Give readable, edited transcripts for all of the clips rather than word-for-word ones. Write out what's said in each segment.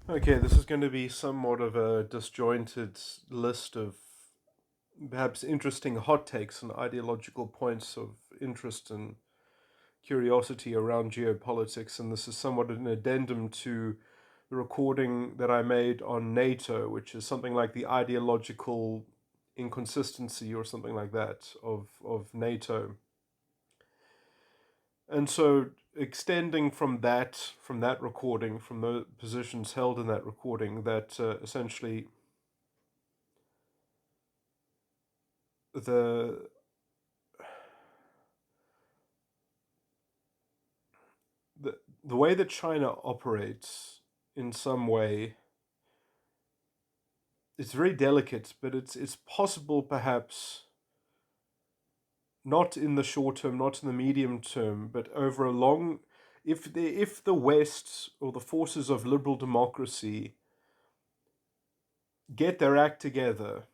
Okay, this is going to be somewhat of a disjointed list of perhaps interesting hot takes and ideological points of interest and curiosity around geopolitics, and this is somewhat an addendum to the recording that I made on NATO, which is something like the ideological inconsistency or something like that of NATO. And so extending from that recording, from the positions held in that recording, that essentially the the way that China operates in some way, it's very delicate, but it's possible perhaps not in the short term, not in the medium term, but over a long, if the West or the forces of liberal democracy get their act together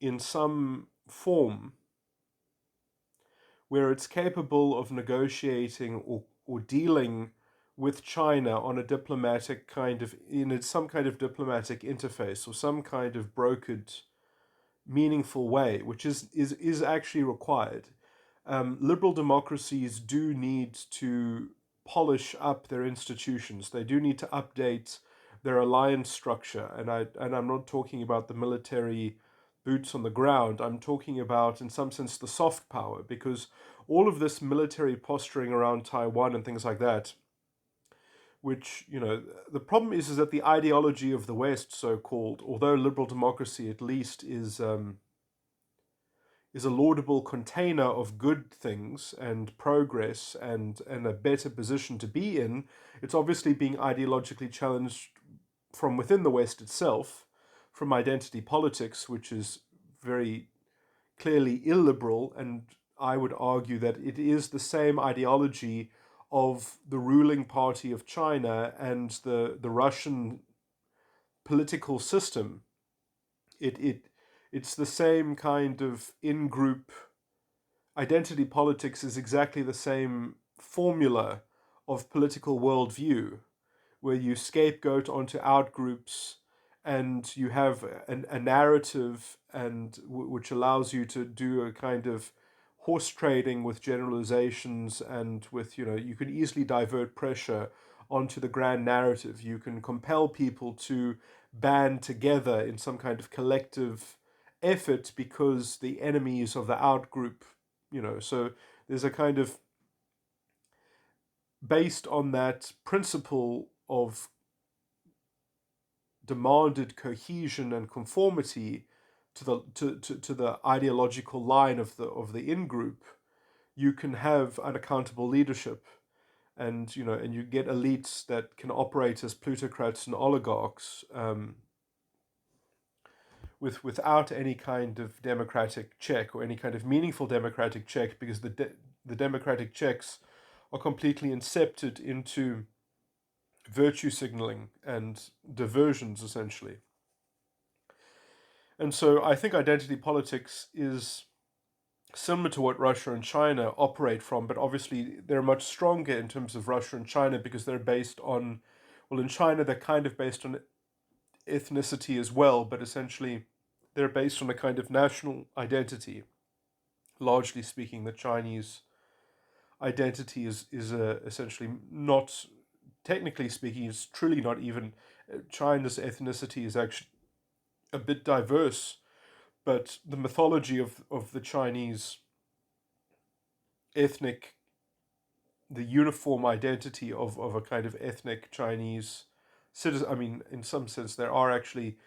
in some form where it's capable of negotiating or dealing with China on a diplomatic kind of in some kind of diplomatic interface or some kind of brokered meaningful way, which is actually required. Liberal democracies do need to polish up their institutions. They do need to update their alliance structure, and I'm not talking about the military boots on the ground. I'm talking about, in some sense, the soft power, because all of this military posturing around Taiwan and things like that, which, the problem is that the ideology of the West, so called, although liberal democracy at least is a laudable container of good things and progress and a better position to be in, it's obviously being ideologically challenged from within the West itself, from identity politics, which is very clearly illiberal, and I would argue that it is the same ideology of the ruling party of China and the Russian political system. It's the same kind of in-group identity politics is exactly the same formula of political worldview, where you scapegoat onto outgroups and you have a narrative and which allows you to do a kind of horse trading with generalizations and with you can easily divert pressure onto the grand narrative. You can compel people to band together in some kind of collective effort because the enemies of the outgroup, so there's a kind of, based on that principle of demanded cohesion and conformity to the ideological line of the in group, you can have unaccountable leadership, and you get elites that can operate as plutocrats and oligarchs, without any kind of democratic check or any kind of meaningful democratic check, because the democratic checks are completely incepted into virtue signaling and diversions, essentially. And so I think identity politics is similar to what Russia and China operate from, but obviously they're much stronger in terms of Russia and China because they're based on, well, in China they're kind of based on ethnicity as well, but essentially they're based on a kind of national identity. Largely speaking, the Chinese identity is essentially not, technically speaking, is truly not even. China's ethnicity is actually a bit diverse, but the mythology of the Chinese ethnic, the uniform identity of a kind of ethnic Chinese citizen. I mean, in some sense, there are actually,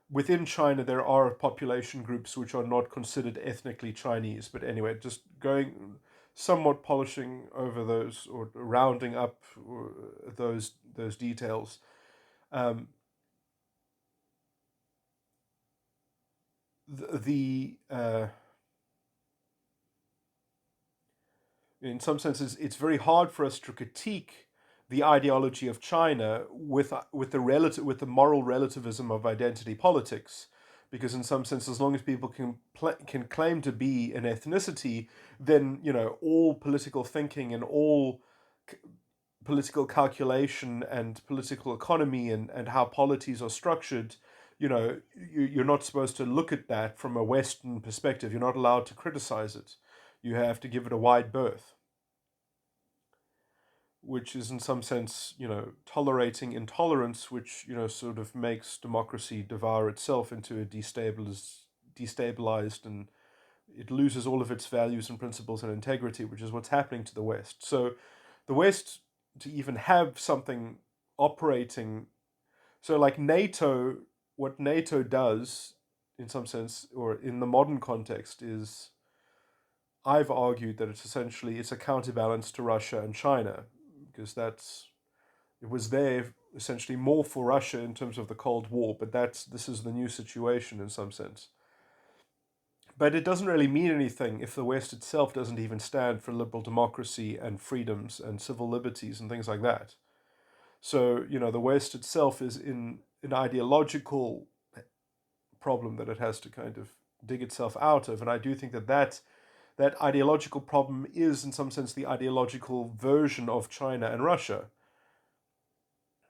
within China, there are population groups which are not considered ethnically Chinese. But anyway, just going somewhat polishing over those or rounding up those details. Um, the in some senses, it's very hard for us to critique the ideology of China with the moral relativism of identity politics, because in some sense, as long as people can claim to be an ethnicity, then all political thinking and all political calculation and political economy and how polities are structured, you're not supposed to look at that from a Western perspective. You're not allowed to criticize it. You have to give it a wide berth, which is in some sense, tolerating intolerance, which, sort of makes democracy devour itself into a destabilized, and it loses all of its values and principles and integrity, which is what's happening to the West. So the West, to even have something operating, so like NATO, what NATO does in some sense, or in the modern context, is I've argued that it's a counterbalance to Russia and China, because it was there essentially more for Russia in terms of the Cold War, but this is the new situation in some sense. But it doesn't really mean anything if the West itself doesn't even stand for liberal democracy and freedoms and civil liberties and things like that. So, the West itself is in an ideological problem that it has to kind of dig itself out of. And I do think that ideological problem is, in some sense, the ideological version of China and Russia,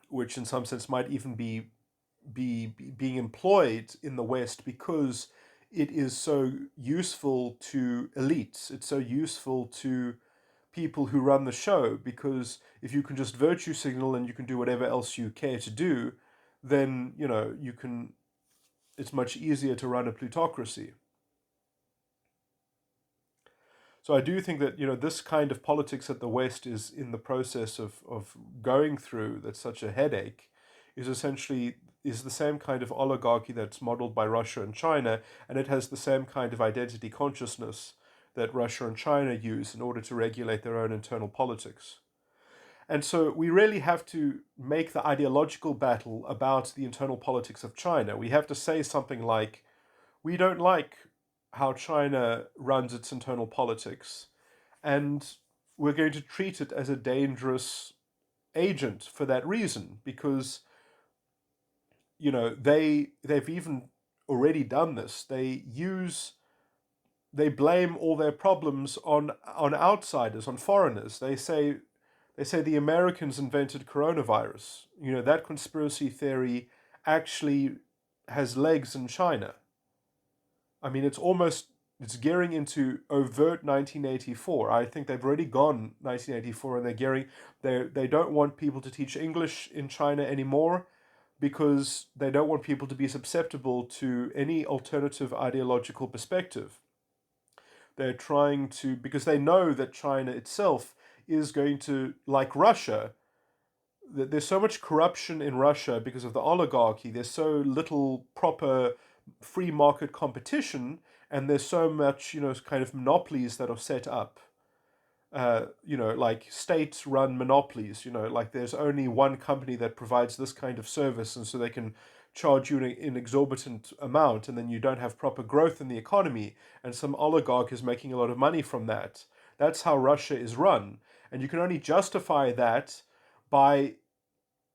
which in some sense might even be being employed in the West because it is so useful to elites. It's so useful to people who run the show, because if you can just virtue signal and you can do whatever else you care to do, then you can. It's much easier to run a plutocracy. So I do think that this kind of politics that the West is in the process of going through, that's such a headache, is essentially is the same kind of oligarchy that's modeled by Russia and China, and it has the same kind of identity consciousness that Russia and China use in order to regulate their own internal politics. And so we really have to make the ideological battle about the internal politics of China. We have to say something like, we don't like how China runs its internal politics, and we're going to treat it as a dangerous agent for that reason, because they've even already done this. They blame all their problems on outsiders, on foreigners. They say the Americans invented coronavirus. That conspiracy theory actually has legs in China. I mean, it's gearing into overt 1984. I think they've already gone 1984, and they don't want people to teach English in China anymore, because they don't want people to be susceptible to any alternative ideological perspective. They're trying to, because they know that China itself is going to, like Russia, that there's so much corruption in Russia because of the oligarchy. There's so little proper free market competition, and there's so much, kind of monopolies that are set up. Like state-run monopolies. Like there's only one company that provides this kind of service, and so they can charge you an exorbitant amount, and then you don't have proper growth in the economy, and some oligarch is making a lot of money from that. That's how Russia is run, and you can only justify that by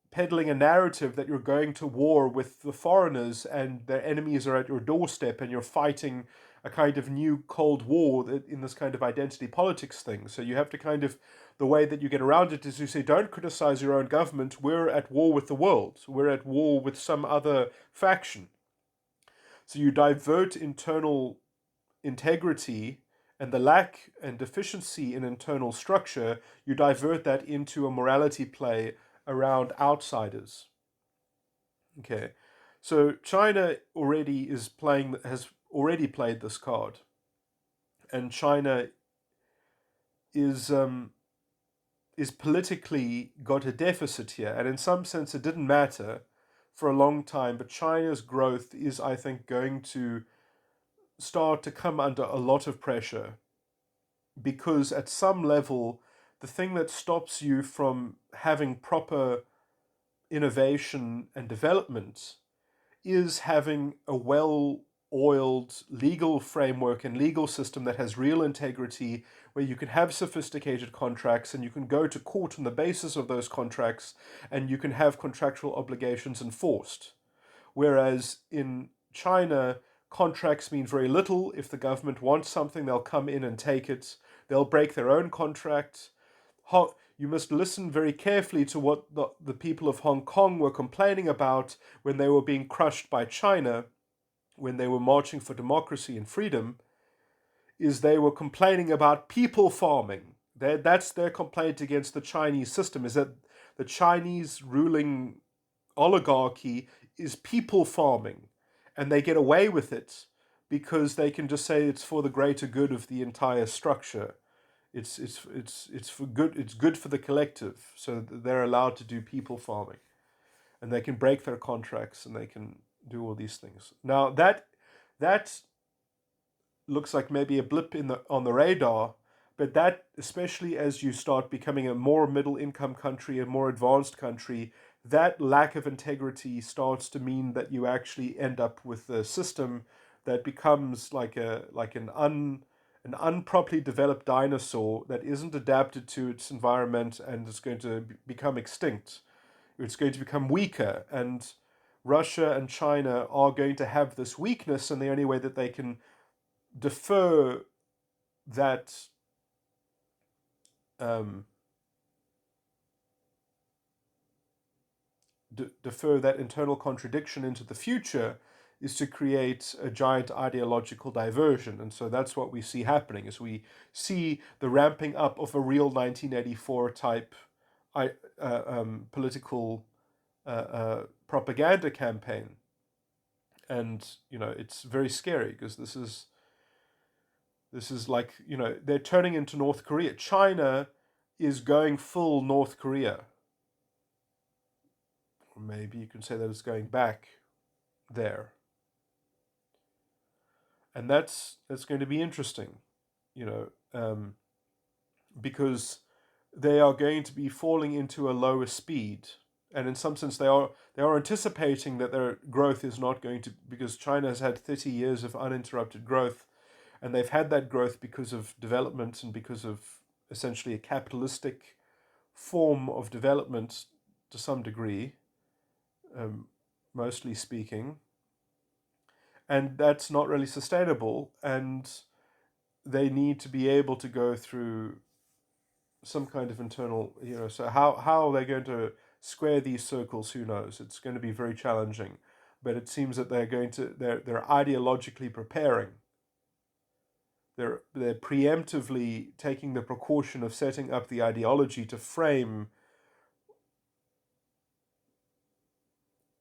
peddling a narrative that you're going to war with the foreigners and their enemies are at your doorstep, and you're fighting a kind of new Cold War in this kind of identity politics thing. So you have to the way that you get around it is you say, don't criticize your own government. We're at war with the world. We're at war with some other faction. So you divert internal integrity and the lack and deficiency in internal structure, you divert that into a morality play around outsiders. Okay, so China has already played this card, and China is politically got a deficit here, and in some sense it didn't matter for a long time, but China's growth is, I think, going to start to come under a lot of pressure, because at some level the thing that stops you from having proper innovation and development is having a well-oiled legal framework and legal system that has real integrity, where you can have sophisticated contracts and you can go to court on the basis of those contracts, and you can have contractual obligations enforced. Whereas in China, contracts mean very little. If the government wants something, they'll come in and take it. They'll break their own contract. you must listen very carefully to what the people of Hong Kong were complaining about when they were being crushed by China, when they were marching for democracy and freedom, is they were complaining about people farming. That's their complaint against the Chinese system, is that the Chinese ruling oligarchy is people farming, and they get away with it because they can just say it's for the greater good of the entire structure. It's for good. It's good for the collective, so they're allowed to do people farming, and they can break their contracts and they can do all these things. Now that looks like maybe a blip on the radar, but that, especially as you start becoming a more middle income country, a more advanced country, that lack of integrity starts to mean that you actually end up with a system that becomes like an unproperly developed dinosaur that isn't adapted to its environment and is going to become extinct. It's going to become weaker, and Russia and China are going to have this weakness, and the only way that they can defer that um, defer that internal contradiction into the future is to create a giant ideological diversion. And so that's what we see happening, is we see the ramping up of a real 1984 type political propaganda campaign. And, it's very scary because this is like, they're turning into North Korea. China is going full North Korea. Or maybe you can say that it's going back there. And that's going to be interesting, because they are going to be falling into a lower speed. And in some sense, they are anticipating that their growth is not going to, because China has had 30 years of uninterrupted growth, and they've had that growth because of development and because of essentially a capitalistic form of development to some degree, mostly speaking. And that's not really sustainable, and they need to be able to go through some kind of internal, so how they're going to square these circles, who knows? It's going to be very challenging, but it seems that they're ideologically preparing. They're preemptively taking the precaution of setting up the ideology to frame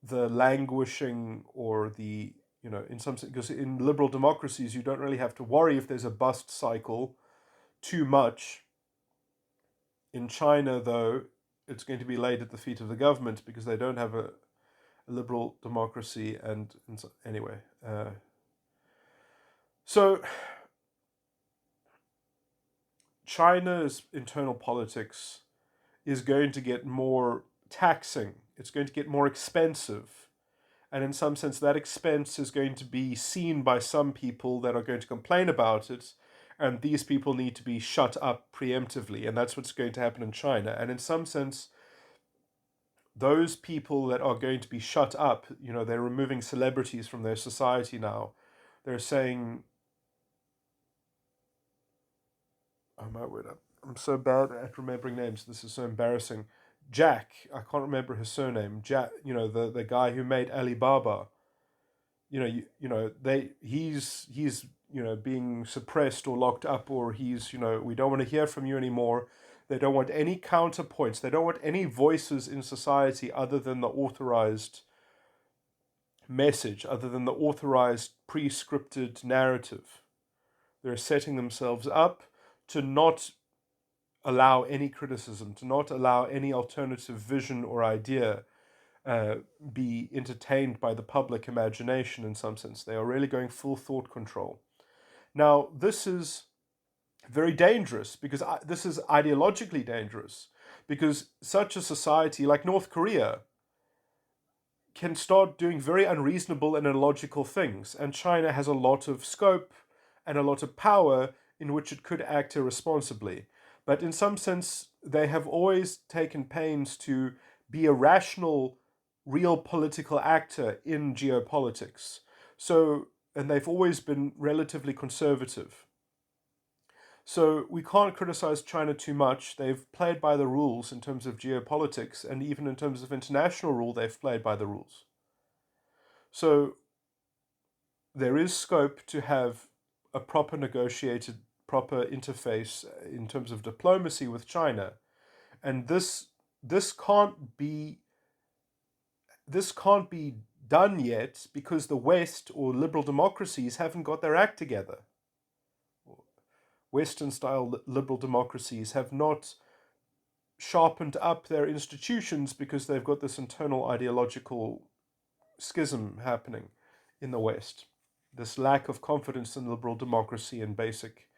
the languishing, or the, in some sense, because in liberal democracies you don't really have to worry if there's a bust cycle too much. In China, though, it's going to be laid at the feet of the government because they don't have a liberal democracy. And so, anyway, so China's internal politics is going to get more taxing. It's going to get more expensive. And in some sense, that expense is going to be seen by some people that are going to complain about it. And these people need to be shut up preemptively. And that's what's going to happen in China. And in some sense, those people that are going to be shut up, they're removing celebrities from their society now. They're saying, oh my word, I'm so bad at remembering names. This is so embarrassing. Jack, I can't remember his surname. Jack, the guy who made Alibaba. He's being suppressed or locked up, or he's, we don't want to hear from you anymore. They don't want any counterpoints. They don't want any voices in society other than the authorized message, other than the authorized pre-scripted narrative. They're setting themselves up to not allow any criticism, to not allow any alternative vision or idea be entertained by the public imagination. In some sense, they are really going full thought control. Now, this is very dangerous, because this is ideologically dangerous, because such a society like North Korea can start doing very unreasonable and illogical things, and China has a lot of scope and a lot of power in which it could act irresponsibly. But in some sense, they have always taken pains to be a rational, real political actor in geopolitics. So, and they've always been relatively conservative. So we can't criticize China too much. They've played by the rules in terms of geopolitics, and even in terms of international rule, they've played by the rules. So there is scope to have a proper negotiated, proper interface in terms of diplomacy with China, and this can't be this can't be done yet because the West or liberal democracies haven't got their act together. Western style liberal democracies have not sharpened up their institutions because they've got this internal ideological schism happening in the West. This lack of confidence in liberal democracy and basic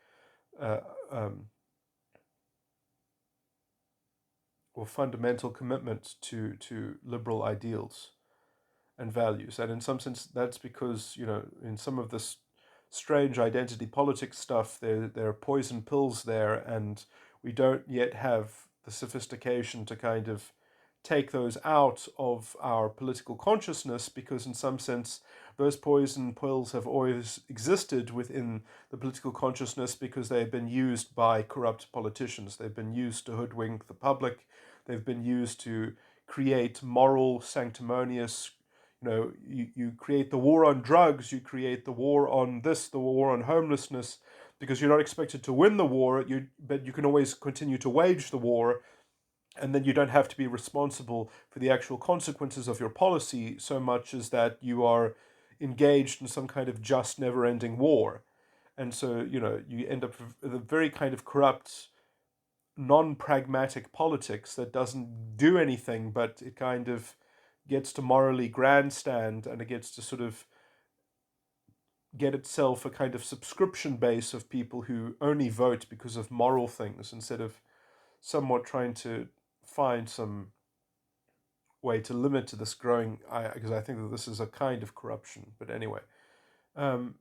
uh, um, or fundamental commitment to liberal ideals and values. And in some sense, that's because, in some of this strange identity politics stuff, there are poison pills there, and we don't yet have the sophistication to kind of take those out of our political consciousness, because in some sense those poison pills have always existed within the political consciousness because they've been used by corrupt politicians. They've been used to hoodwink the public. They've been used to create moral, sanctimonious, you create the war on drugs, you create the war on this, the war on homelessness, because you're not expected to win the war, but you can always continue to wage the war, and then you don't have to be responsible for the actual consequences of your policy so much as that you are engaged in some kind of just never-ending war. And so, you end up with a very kind of corrupt, non-pragmatic politics that doesn't do anything, but it kind of gets to morally grandstand, and it gets to sort of get itself a kind of subscription base of people who only vote because of moral things, instead of somewhat trying to find some way to limit to this growing, because I think that this is a kind of corruption. But anyway, um,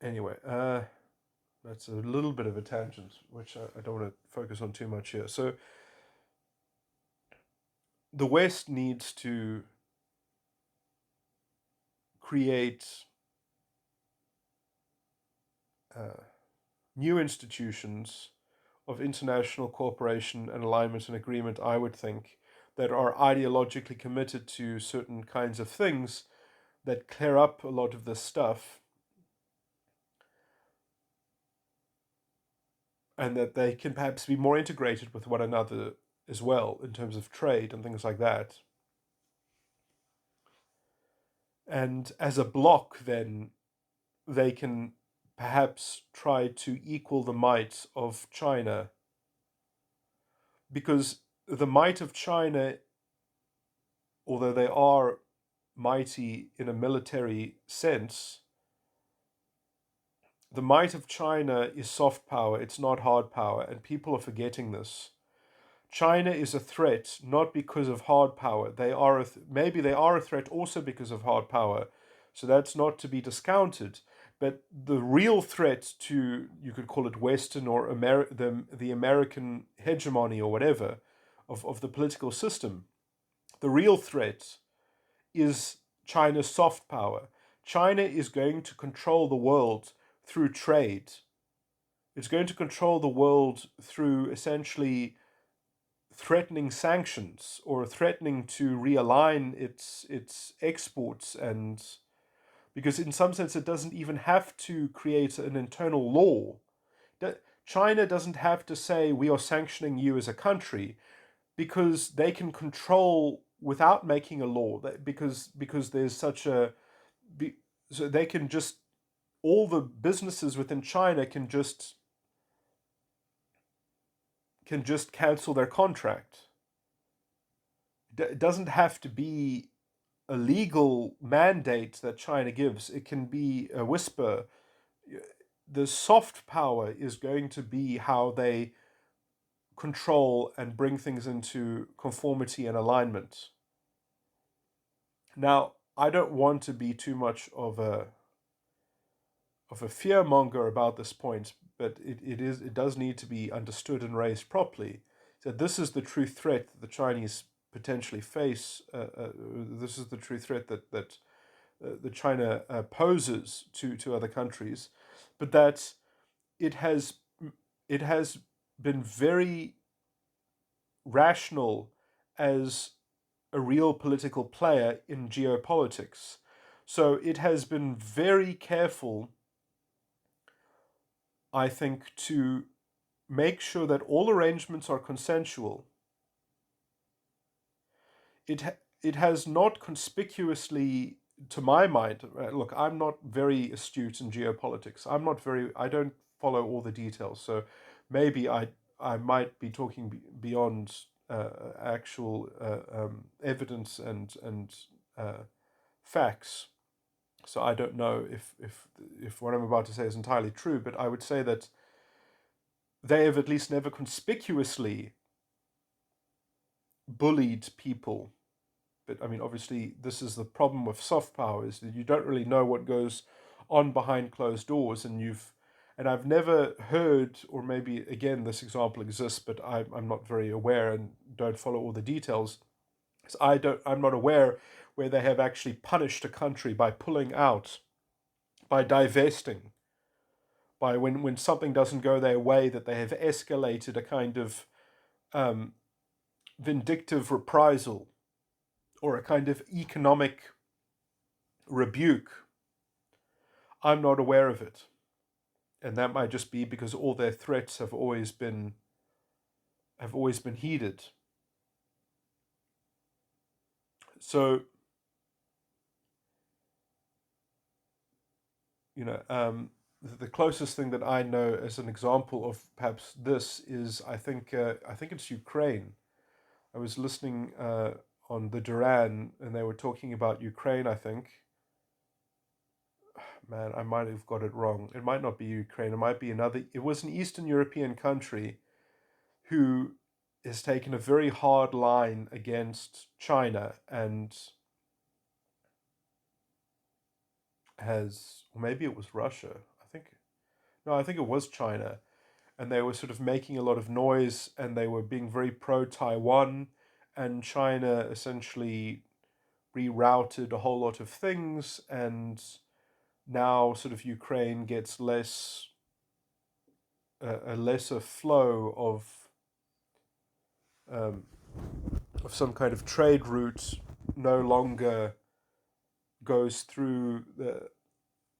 anyway, that's a little bit of a tangent, which I don't want to focus on too much here. So the West needs to create new institutions of international cooperation and alignment and agreement, I would think, that are ideologically committed to certain kinds of things that clear up a lot of this stuff, and that they can perhaps be more integrated with one another as well in terms of trade and things like that. And as a bloc, then they can perhaps try to equal the might of China, because the might of China, although they are mighty in a military sense, the might of China is soft power, it's not hard power, and people are forgetting this. China is a threat not because of hard power. Maybe they are a threat also because of hard power, so that's not to be discounted. But the real threat to, you could call it Western or the American hegemony or whatever of the political system, the real threat is China's soft power. China is going to control the world through trade. It's going to control the world through essentially threatening sanctions or threatening to realign its exports, and because in some sense it doesn't even have to create an internal law. China doesn't have to say we are sanctioning you as a country, because they can control without making a law, because there's such a so they can just, all the businesses within China can just cancel their contract. It doesn't have to be a legal mandate that China gives. It can be a whisper. The soft power is going to be how they control and bring things into conformity and alignment. Now, I don't want to be too much of a fearmonger about this point, but it does need to be understood and raised properly. So this is the true threat that the Chinese potentially face. This is the true threat that that China poses to other countries, but that it has it has been very rational as a real political player in geopolitics. So it has been very careful, I think, to make sure that all arrangements are consensual. It has not conspicuously, to my mind, look, I'm not very astute in geopolitics. I don't follow all the details. So maybe I might be talking beyond actual evidence and facts. So I don't know if what I'm about to say is entirely true, but I would say that they have at least never conspicuously bullied people. But I mean, obviously, this is the problem with soft power, is that you don't really know what goes on behind closed doors, and I've never heard, or maybe again this example exists, but I'm not very aware and don't follow all the details. So I'm not aware where they have actually punished a country by pulling out, by divesting, by when something doesn't go their way, that they have escalated a kind of um, vindictive reprisal or a kind of economic rebuke. I'm not aware of it. And that might just be because all their threats have always been heeded. So, you know, the closest thing that I know as an example of perhaps this is I think it's Ukraine. I was listening on the Duran, and they were talking about Ukraine. I think, man, I might have got it wrong. It might not be Ukraine. It might be another. It was an Eastern European country who has taken a very hard line against China and has, or maybe it was Russia. I think it was China, and they were sort of making a lot of noise, and they were being very pro Taiwan, and China essentially rerouted a whole lot of things, and now sort of Ukraine gets a lesser flow um, of some kind of trade route, no longer goes through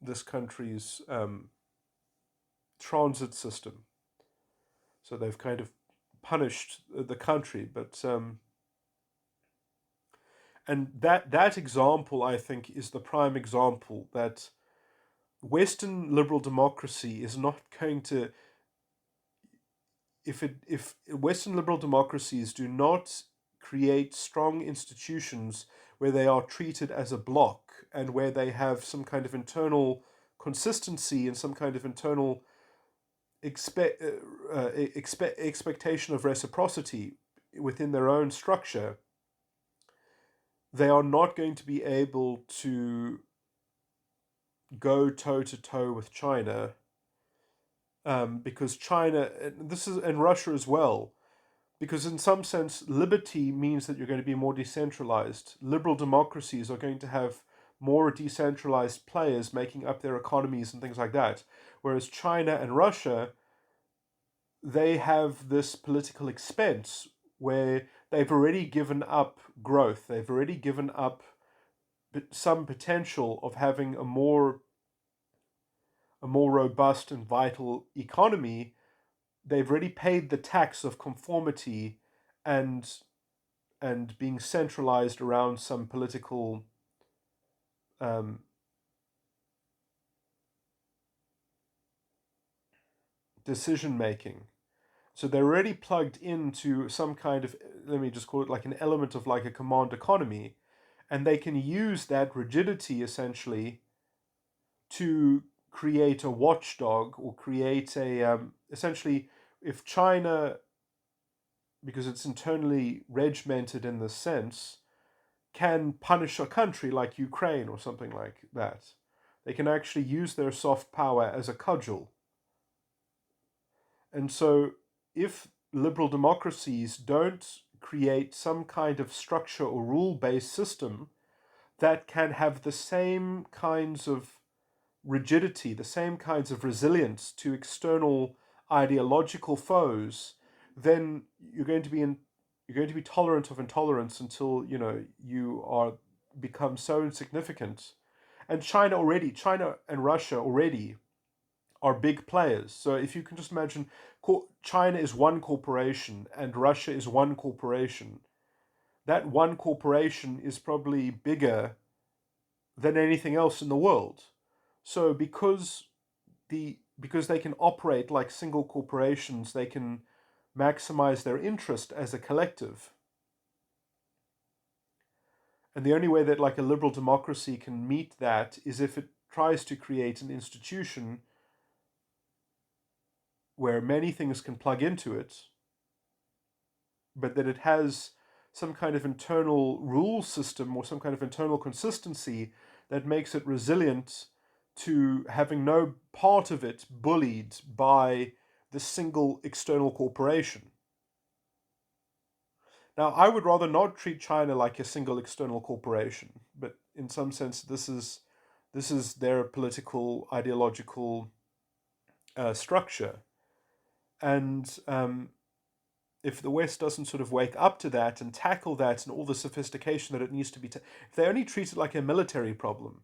this country's transit system. So they've kind of punished the country, but and that example, I think, is the prime example that Western liberal democracy is not going to, if Western liberal democracies do not create strong institutions where they are treated as a bloc and where they have some kind of internal consistency and some kind of internal expectation of reciprocity within their own structure, they are not going to be able to go toe to toe with China, because China, and Russia as well, because in some sense, liberty means that you're going to be more decentralized. Liberal democracies are going to have more decentralized players making up their economies and things like that. Whereas China and Russia, they have this political expense where they've already given up growth. They've already given up some potential of having a more robust and vital economy. They've already paid the tax of conformity and being centralized around some political um, decision making. So they're already plugged into some kind of, let me just call it like an element of like a command economy, and they can use that rigidity essentially to create a watchdog, or create a essentially, if China, because it's internally regimented in this sense, can punish a country like Ukraine or something like that, they can actually use their soft power as a cudgel. And so if liberal democracies don't create some kind of structure or rule-based system that can have the same kinds of rigidity, the same kinds of resilience to external ideological foes, then you're going to be tolerant of intolerance until you are become so insignificant. And China and Russia already are big players. So if you can just imagine, China is one corporation and Russia is one corporation. That one corporation is probably bigger than anything else in the world. So because they can operate like single corporations, they can maximize their interest as a collective. And the only way that like a liberal democracy can meet that is if it tries to create an institution where many things can plug into it, but that it has some kind of internal rule system or some kind of internal consistency that makes it resilient to having no part of it bullied by the single external corporation. Now, I would rather not treat China like a single external corporation, but in some sense, this is their political ideological structure, and if the West doesn't sort of wake up to that and tackle that and all the sophistication that it needs to be, if they only treat it like a military problem,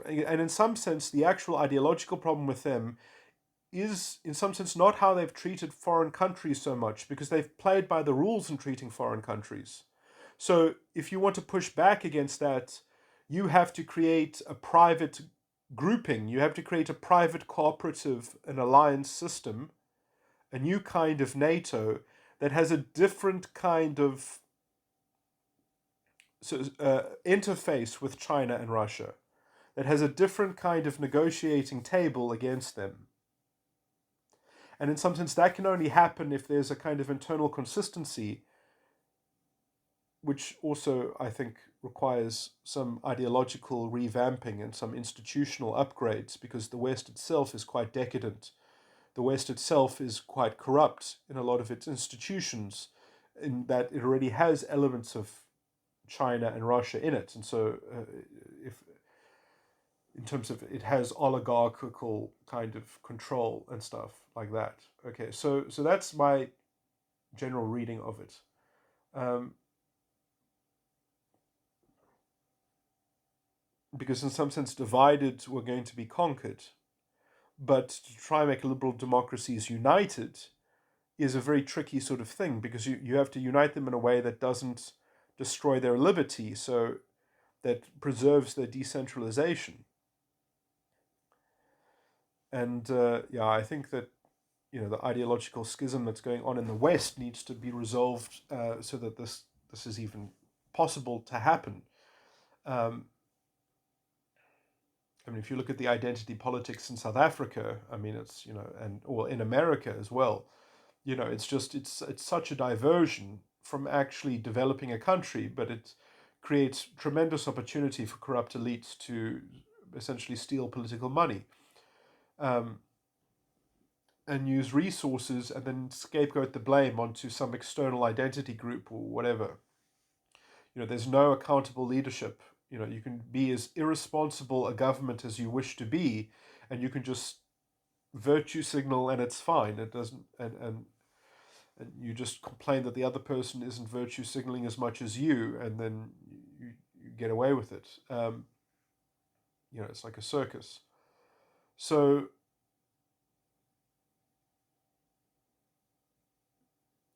and in some sense, the actual ideological problem with them is, in some sense, not how they've treated foreign countries so much, because they've played by the rules in treating foreign countries. So if you want to push back against that, you have to create a private grouping, you have to create a private cooperative, an alliance system, a new kind of NATO that has a different kind of interface with China and Russia, that has a different kind of negotiating table against them. And in some sense, that can only happen if there's a kind of internal consistency, which also, I think, requires some ideological revamping and some institutional upgrades, because the West itself is quite decadent. The West itself is quite corrupt in a lot of its institutions, in that it already has elements of China and Russia in it. And so, if in terms of it has oligarchical kind of control and stuff like that. Okay, so that's my general reading of it. Because in some sense, divided, we're going to be conquered. But to try and make liberal democracies united is a very tricky sort of thing, because you have to unite them in a way that doesn't destroy their liberty, so that preserves their decentralization. And I think that the ideological schism that's going on in the West needs to be resolved, so that this is even possible to happen. I mean, if you look at the identity politics in South Africa, I mean, it's or in America as well, it's such a diversion from actually developing a country, but it creates tremendous opportunity for corrupt elites to essentially steal political money. And use resources and then scapegoat the blame onto some external identity group or whatever. There's no accountable leadership. You can be as irresponsible a government as you wish to be, and you can just virtue signal and it's fine. It doesn't, and you just complain that the other person isn't virtue signaling as much as you, and then you get away with it. It's like a circus. So,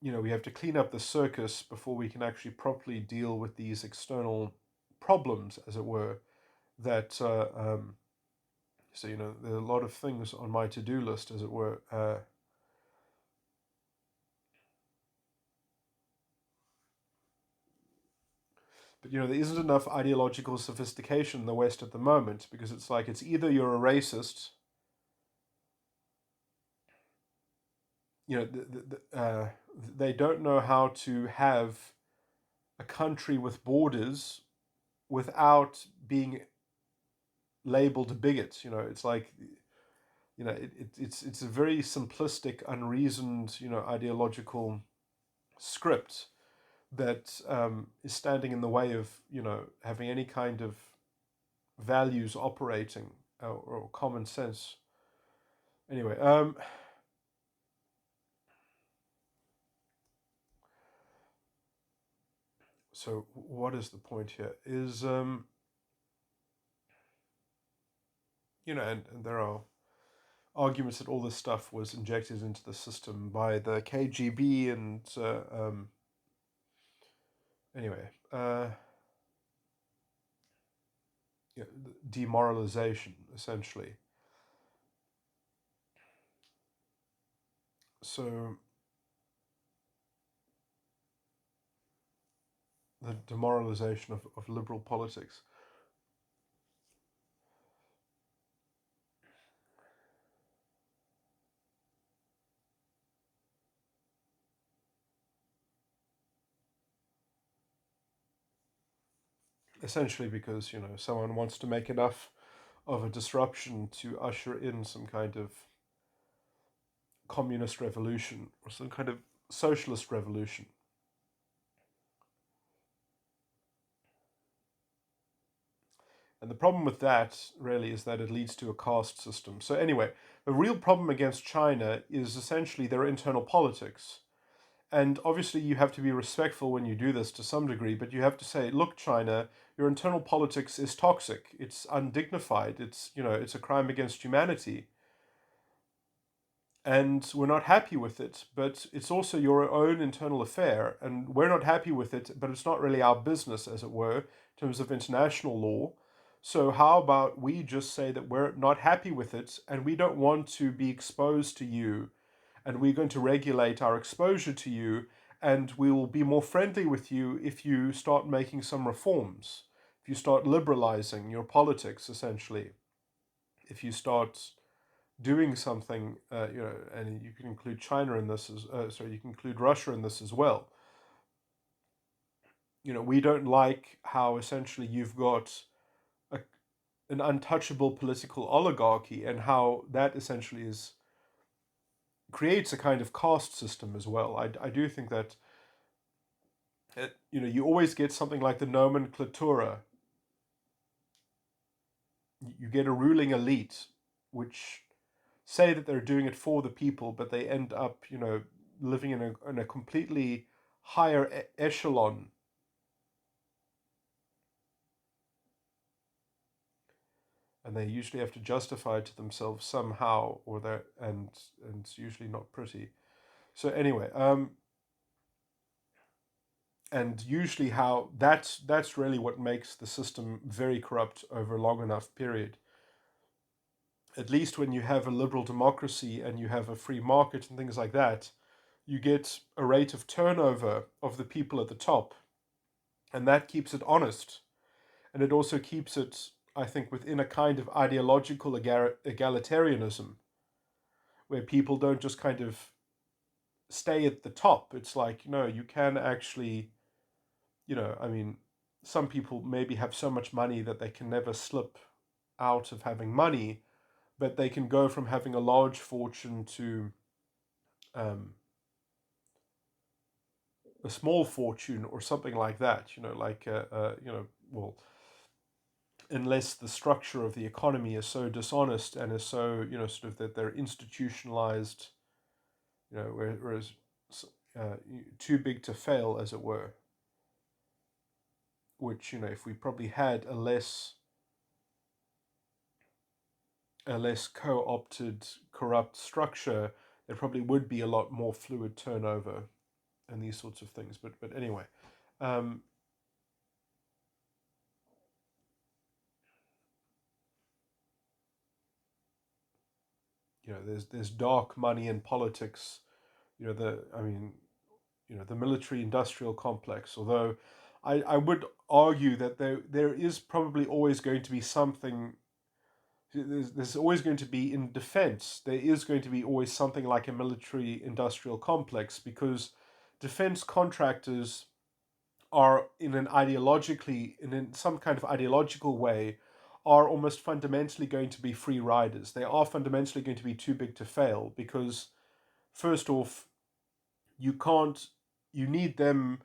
we have to clean up the circus before we can actually properly deal with these external problems, as it were. That so there are a lot of things on my to-do list, as it were. But there isn't enough ideological sophistication in the West at the moment, because it's like it's either you're a racist, they don't know how to have a country with borders without being labeled a bigot. It's like it's a very simplistic, unreasoned, ideological script that is standing in the way of, having any kind of values operating, or common sense. Anyway, so what is the point here? Is and there are arguments that all this stuff was injected into the system by the KGB, and anyway, demoralization essentially. So the demoralization of liberal politics. Essentially because, someone wants to make enough of a disruption to usher in some kind of communist revolution or some kind of socialist revolution. And the problem with that really is that it leads to a caste system. So anyway, the real problem against China is essentially their internal politics. And obviously you have to be respectful when you do this to some degree, but you have to say, look, China, your internal politics is toxic. It's undignified. It's a crime against humanity. And we're not happy with it, but it's also your own internal affair, and we're not happy with it, but it's not really our business, as it were, in terms of international law. So how about we just say that we're not happy with it, and we don't want to be exposed to you, and we're going to regulate our exposure to you, and we will be more friendly with you if you start making some reforms, if you start liberalizing your politics, essentially, if you start doing something, and you can include China in this you can include Russia in this as well. We don't like how essentially you've got a, an untouchable political oligarchy, and how that essentially creates a kind of caste system as well. I do think that you always get something like the nomenclatura. You get a ruling elite, which say that they're doing it for the people, but they end up, living in a completely higher echelon. And they usually have to justify it to themselves somehow, and it's usually not pretty. So anyway, and usually how that's really what makes the system very corrupt over a long enough period. At least when you have a liberal democracy and you have a free market and things like that, you get a rate of turnover of the people at the top, and that keeps it honest. And it also keeps it, I think, within a kind of ideological egalitarianism, where people don't just kind of stay at the top. It's like, you can actually, I mean, some people maybe have so much money that they can never slip out of having money, but they can go from having a large fortune to um, a small fortune or something like that. Well, unless the structure of the economy is so dishonest and is so, sort of that they're institutionalized, whereas too big to fail, as it were. Which, if we probably had a less co-opted, corrupt structure, there probably would be a lot more fluid turnover and these sorts of things. But anyway, um, there's dark money in politics. The military industrial complex. Although I would argue that there is probably always going to be something. There's always going to be, in defense, there is going to be always something like a military industrial complex, because defense contractors are in some kind of ideological way, are almost fundamentally going to be free riders. They are fundamentally going to be too big to fail, because first off, you can't you need them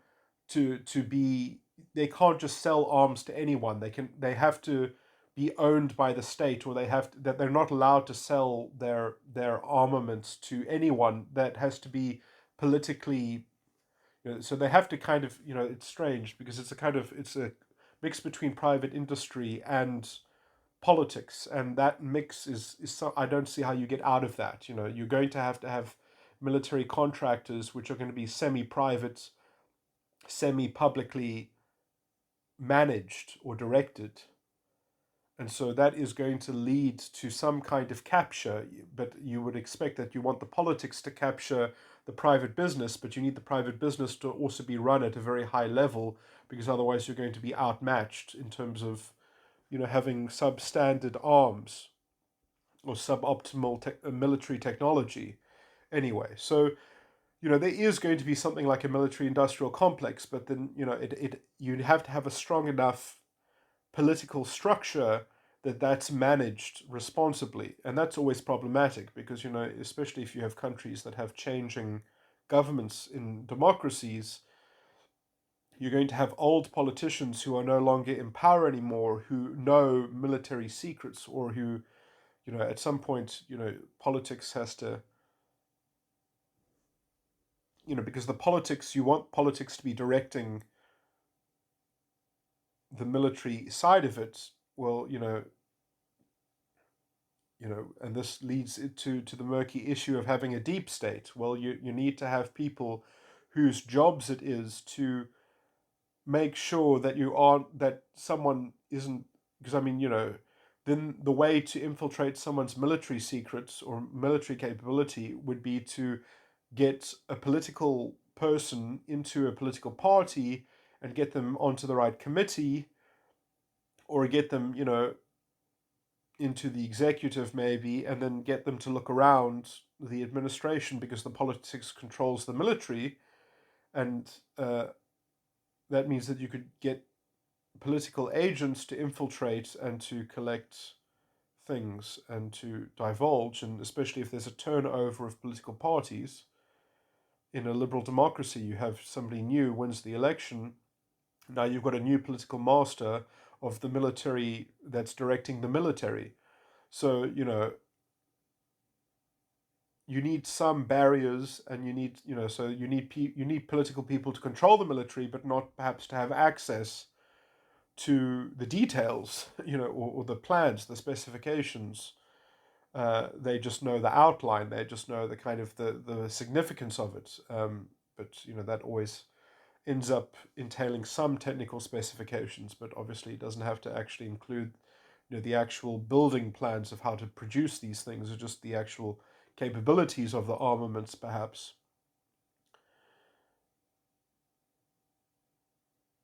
to be, they can't just sell arms to anyone. They have to be owned by the state, or that they're not allowed to sell their armaments to anyone. That has to be politically, so they have to kind of, it's strange because it's a mix between private industry and politics, and that mix is so, I don't see how you get out of that. You're going to have military contractors which are going to be semi-private, semi-publicly managed or directed, and so that is going to lead to some kind of capture. But you would expect that you want the politics to capture the private business, but you need the private business to also be run at a very high level, because otherwise you're going to be outmatched in terms of having substandard arms or suboptimal military technology anyway. So there is going to be something like a military industrial complex, but then you'd have to have a strong enough political structure that's managed responsibly, and that's always problematic because especially if you have countries that have changing governments in democracies, you're going to have old politicians who are no longer in power anymore, who know military secrets, or who at some point politics has to, because you want politics to be directing the military side of it. Well, and this leads it to the murky issue of having a deep state. Well, you need to have people whose jobs it is to make sure that someone isn't, because I mean, then the way to infiltrate someone's military secrets or military capability would be to get a political person into a political party and get them onto the right committee, or get them, into the executive maybe, and then get them to look around the administration, because the politics controls the military, and that means that you could get political agents to infiltrate and to collect things and to divulge, and especially if there's a turnover of political parties. In a liberal democracy, you have somebody new wins the election. Now you've got a new political master of the military that's directing the military. So, you need some barriers, and you need political people to control the military, but not perhaps to have access to the details, or the plans, the specifications. They just know the outline. They just know the kind of the significance of it. But that always ends up entailing some technical specifications, but obviously it doesn't have to actually include the actual building plans of how to produce these things, or just the actual capabilities of the armaments, perhaps.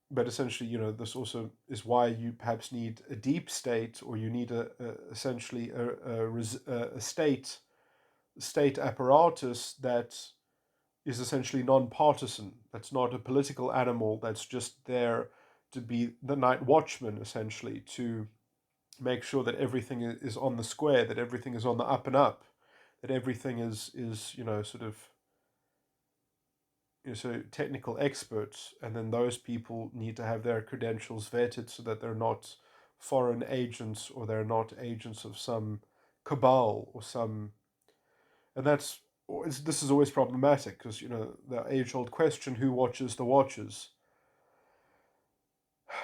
But essentially, this also is why you perhaps need a deep state, or you need essentially a state apparatus that is essentially non-partisan. That's not a political animal. That's just there to be the night watchman, essentially, to make sure that everything is on the square, that everything is on the up and up, that everything is sort of, so technical experts, and then those people need to have their credentials vetted so that they're not foreign agents, or they're not agents of some cabal or some, and this is always problematic, because the age-old question, who watches the watchers?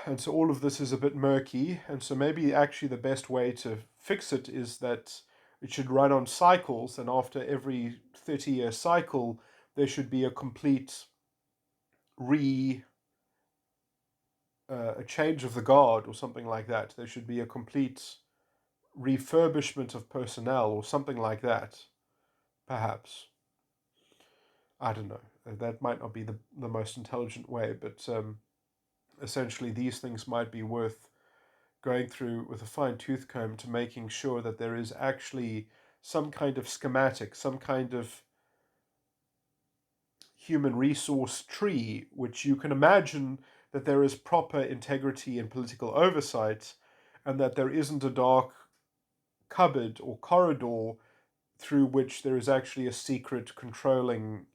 And so all of this is a bit murky, and so maybe actually the best way to fix it is that it should run on cycles, and after every 30-year cycle there should be a complete a change of the guard, or something like that. There should be a complete refurbishment of personnel, or something like that, perhaps. I don't know. That might not be the most intelligent way, but essentially these things might be worth going through with a fine-tooth comb, to making sure that there is actually some kind of schematic, some kind of human resource tree, which you can imagine that there is proper integrity and political oversight, and that there isn't a dark cupboard or corridor through which there is actually a secret controlling,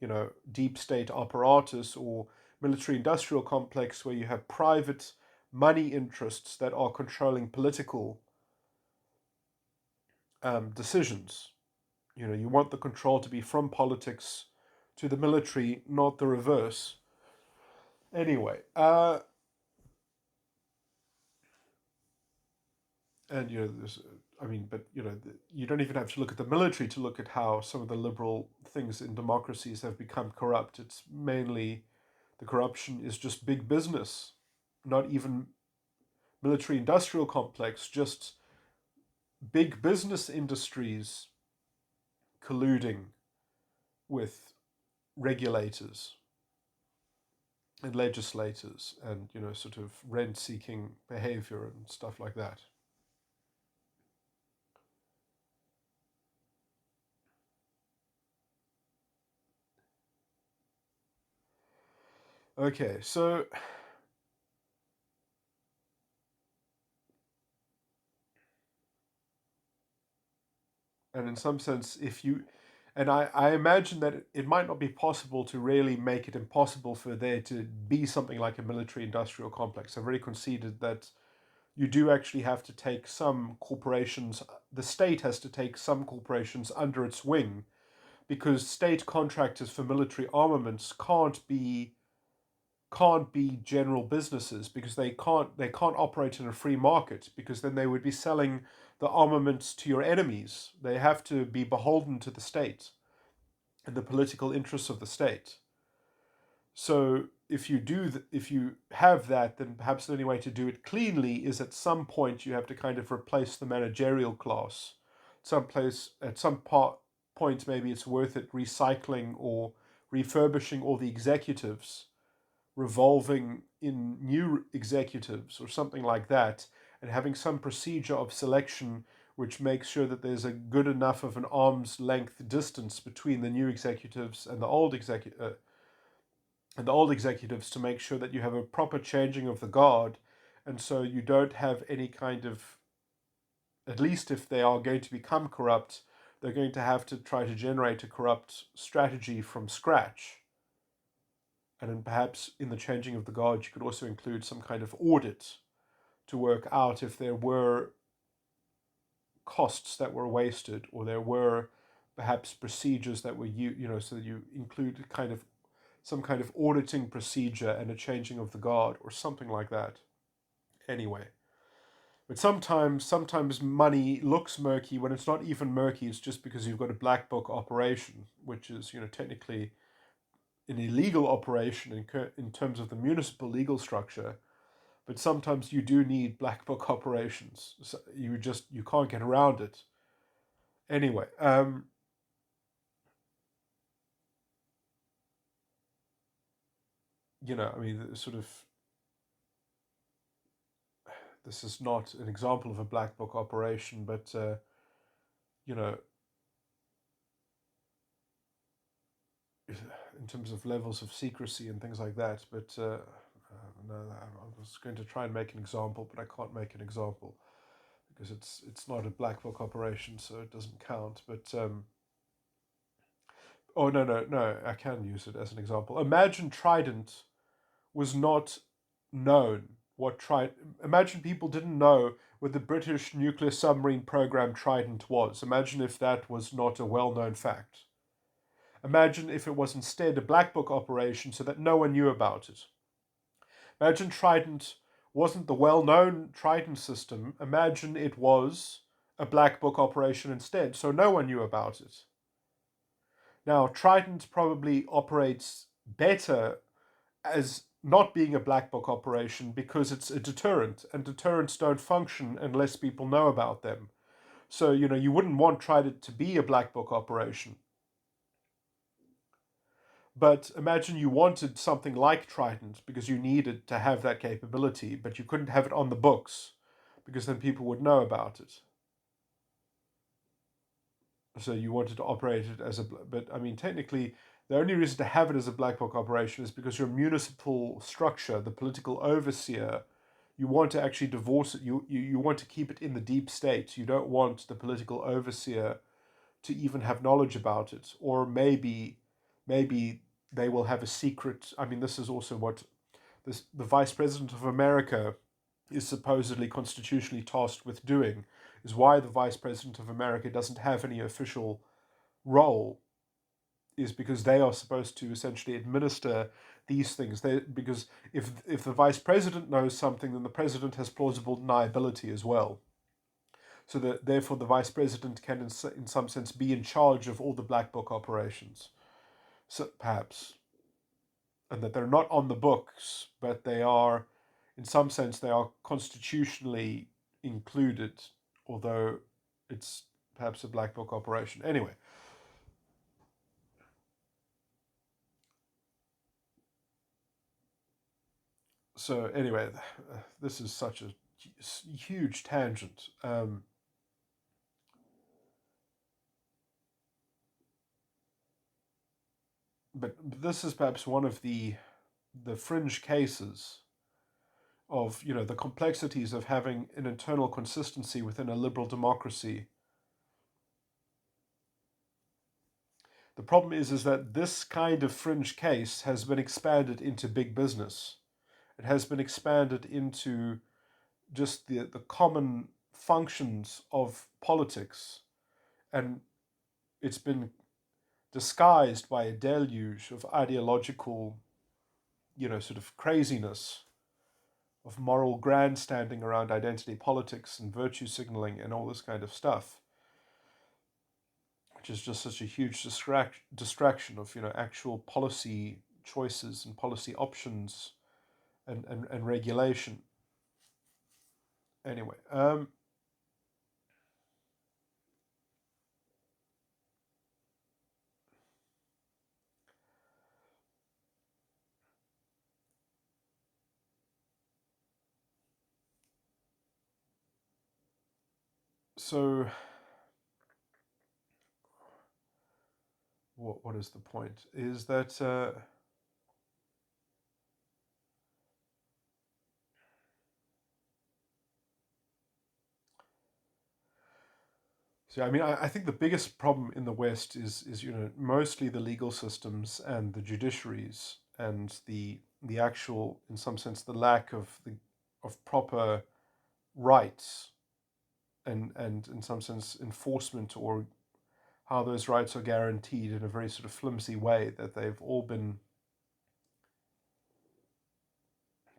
deep state apparatus, or military-industrial complex where you have private money interests that are controlling political decisions. You want the control to be from politics to the military, not the reverse. Anyway, and there's, but you don't even have to look at the military to look at how some of the liberal things in democracies have become corrupt. It's mainly the corruption is just big business, not even military industrial complex, just big business industries colluding with regulators and legislators and sort of rent-seeking behavior and stuff like that. Okay, so and in some sense, if you and I imagine that it might not be possible to really make it impossible for there to be something like a military industrial complex. I've already conceded that you do actually have to take some corporations, the state has to take some corporations under its wing, because state contractors for military armaments can't be general businesses, because they can't operate in a free market, because then they would be selling the armaments to your enemies. They have to be beholden to the state and the political interests of the state. So if you have that, then perhaps the only way to do it cleanly is at some point you have to kind of replace the managerial class. At some point, maybe it's worth it recycling or refurbishing all the executives, revolving in new executives or something like that, and having some procedure of selection which makes sure that there's a good enough of an arm's length distance between the new executives and the old executives to make sure that you have a proper changing of the guard, and so you don't have any kind of, at least if they are going to become corrupt, they're going to have to try to generate a corrupt strategy from scratch. And then perhaps in the changing of the guard, you could also include some kind of audit to work out if there were costs that were wasted, or there were perhaps procedures that were so that you include some kind of auditing procedure and a changing of the guard or something like that. Anyway, but sometimes money looks murky when it's not even murky. It's just because you've got a black book operation, which is technically an illegal operation in terms of the municipal legal structure. But sometimes you do need black book operations. So you can't get around it. Anyway, sort of, this is not an example of a black book operation, but you know, in terms of levels of secrecy and things like that. But no, I was going to try and make an example, but I can't make an example because it's not a black book operation, so it doesn't count. But oh, no, I can use it as an example. Imagine Trident was not known. Imagine people didn't know what the British nuclear submarine program Trident was. Imagine if that was not a well-known fact. Imagine if it was instead a black book operation so that no one knew about it. Imagine Trident wasn't the well-known Trident system. Imagine it was a black book operation instead, so no one knew about it. Now, Trident probably operates better as not being a black book operation because it's a deterrent, and deterrents don't function unless people know about them. So, you wouldn't want Trident to be a black book operation. But imagine you wanted something like Trident because you needed to have that capability, but you couldn't have it on the books because then people would know about it. So you wanted to operate it as but technically, the only reason to have it as a black book operation is because your municipal structure, the political overseer, you want to actually divorce it. You want to keep it in the deep state. You don't want the political overseer to even have knowledge about it, or maybe they will have a secret. I mean, this is also what the Vice President of America is supposedly constitutionally tasked with doing, is why the Vice President of America doesn't have any official role, is because they are supposed to essentially administer these things. Because if the Vice President knows something, then the President has plausible deniability as well. So that therefore the Vice President can, in some sense, be in charge of all the black book operations. So perhaps, and that they're not on the books, but they are, in some sense, they are constitutionally included, although it's perhaps a black book operation. Anyway, so anyway, this is such a huge tangent. But this is perhaps one of the fringe cases of, the complexities of having an internal consistency within a liberal democracy. The problem is that this kind of fringe case has been expanded into big business. It has been expanded into just the common functions of politics, and it's been disguised by a deluge of ideological, sort of craziness, of moral grandstanding around identity politics and virtue signaling and all this kind of stuff, which is just such a huge distraction of, actual policy choices and policy options and regulation. Anyway, so what is the point? Is that so? I mean, I think the biggest problem in the West is mostly the legal systems and the judiciaries and the actual, in some sense, the lack of proper rights and in some sense enforcement, or how those rights are guaranteed in a very sort of flimsy way, that they've all been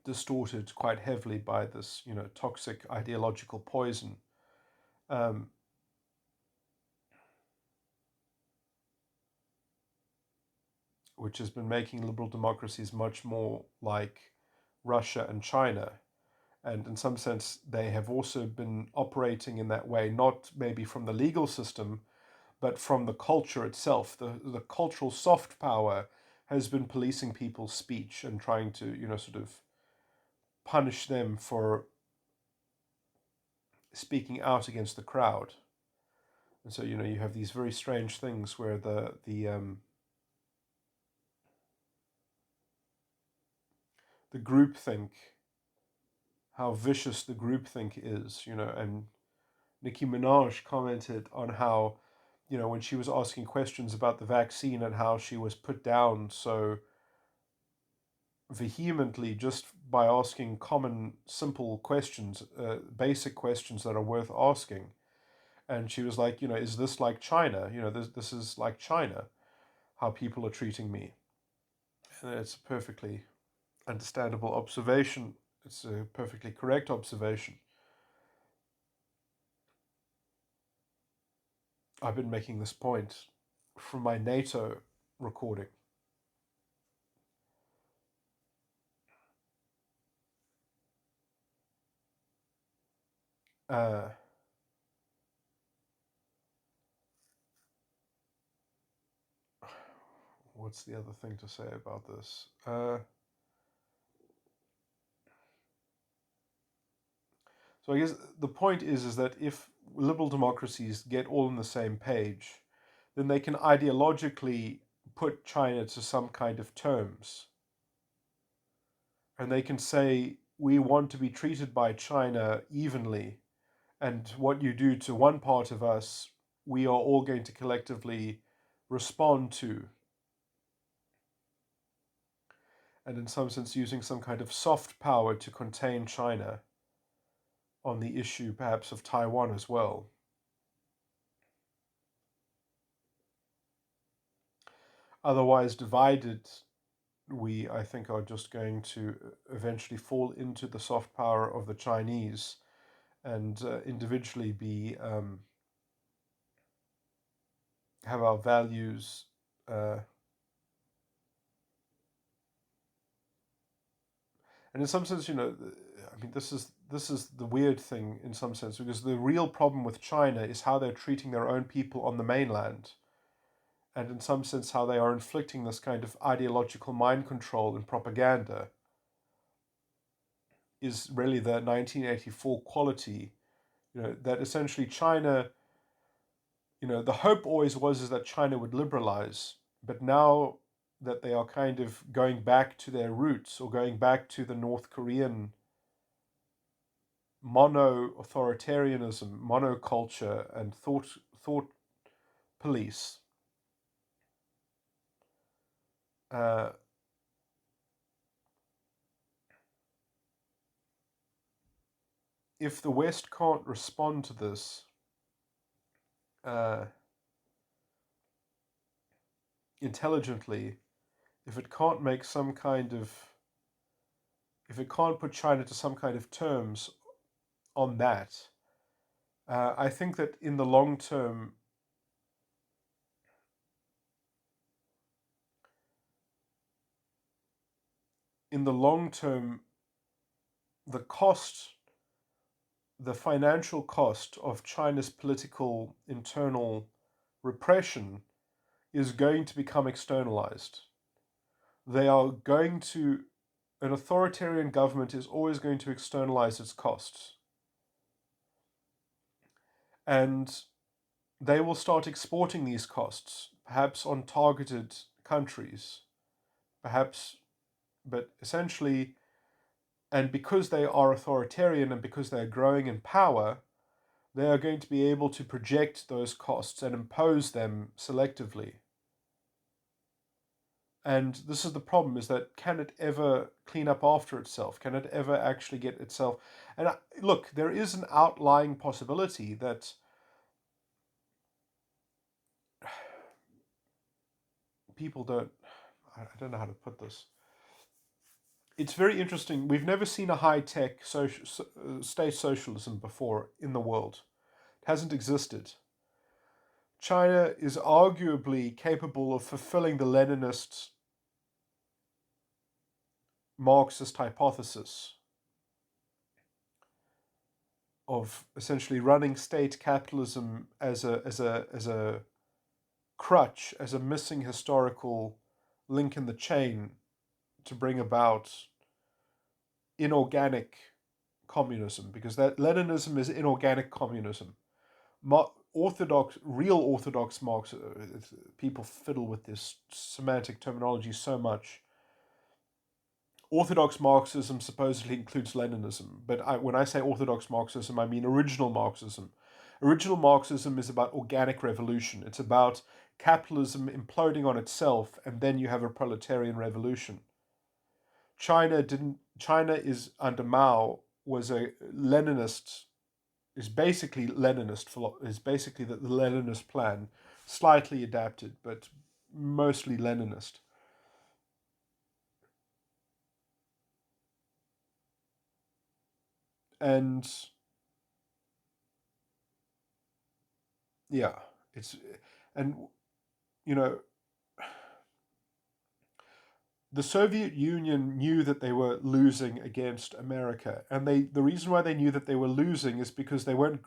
distorted quite heavily by this, toxic ideological poison, um, which has been making liberal democracies much more like Russia and China. And in some sense, they have also been operating in that way, not maybe from the legal system, but from the culture itself. The cultural soft power has been policing people's speech and trying to, sort of punish them for speaking out against the crowd. And so, you have these very strange things where the groupthink, how vicious the groupthink is, and Nicki Minaj commented on how, when she was asking questions about the vaccine and how she was put down so vehemently just by asking common, simple questions, basic questions that are worth asking. And she was like, is this like China? This is like China, how people are treating me. And it's a perfectly understandable observation. It's a perfectly correct observation. I've been making this point from my NATO recording. Uh, what's the other thing to say about this? So I guess the point is that if liberal democracies get all on the same page, then they can ideologically put China to some kind of terms. And they can say, we want to be treated by China evenly, and what you do to one part of us, we are all going to collectively respond to. and in some sense using some kind of soft power to contain China on the issue perhaps of Taiwan as well. Otherwise, divided, we, I think, are just going to eventually fall into the soft power of the Chinese and individually be have our values and in some sense, I mean, this is the weird thing in some sense, because the real problem with China is how they're treating their own people on the mainland, and in some sense how they are inflicting this kind of ideological mind control and propaganda is really the 1984 quality, that essentially China, the hope always was is that China would liberalize, but now that they are kind of going back to their roots, or going back to the North Korean mono-authoritarianism, monoculture, and thought police, uh, if the West can't respond to this uh, intelligently, if it can't make some kind of, if it can't put China to some kind of terms on that, I think that in the long term, in the long term, the cost, the financial cost of China's political internal repression is going to become externalized. They are going to, an authoritarian government is always going to externalize its costs. And they will start exporting these costs, perhaps on targeted countries, perhaps, but essentially, and because they are authoritarian and because they are growing in power, they are going to be able to project those costs and impose them selectively. And this is the problem, is that can it ever clean up after itself? Can it ever actually get itself? And look, there is an outlying possibility that people don't, I don't know how to put this. It's very interesting. We've never seen a high-tech state socialism before in the world. It hasn't existed. China is arguably capable of fulfilling the Leninist Marxist hypothesis of essentially running state capitalism as a crutch, as a missing historical link in the chain to bring about inorganic communism, because that Leninism is inorganic communism. Real orthodox Marx, people fiddle with this semantic terminology so much. Orthodox Marxism supposedly includes Leninism, but when I say orthodox Marxism, I mean original Marxism. Original Marxism is about organic revolution. It's about capitalism imploding on itself, and then you have a proletarian revolution. China is under Mao, was a Leninist, is basically Leninist, is basically the Leninist plan, slightly adapted, but mostly Leninist. And yeah, it's, and you know, the Soviet Union knew that they were losing against America, and the reason why they knew that they were losing is because they were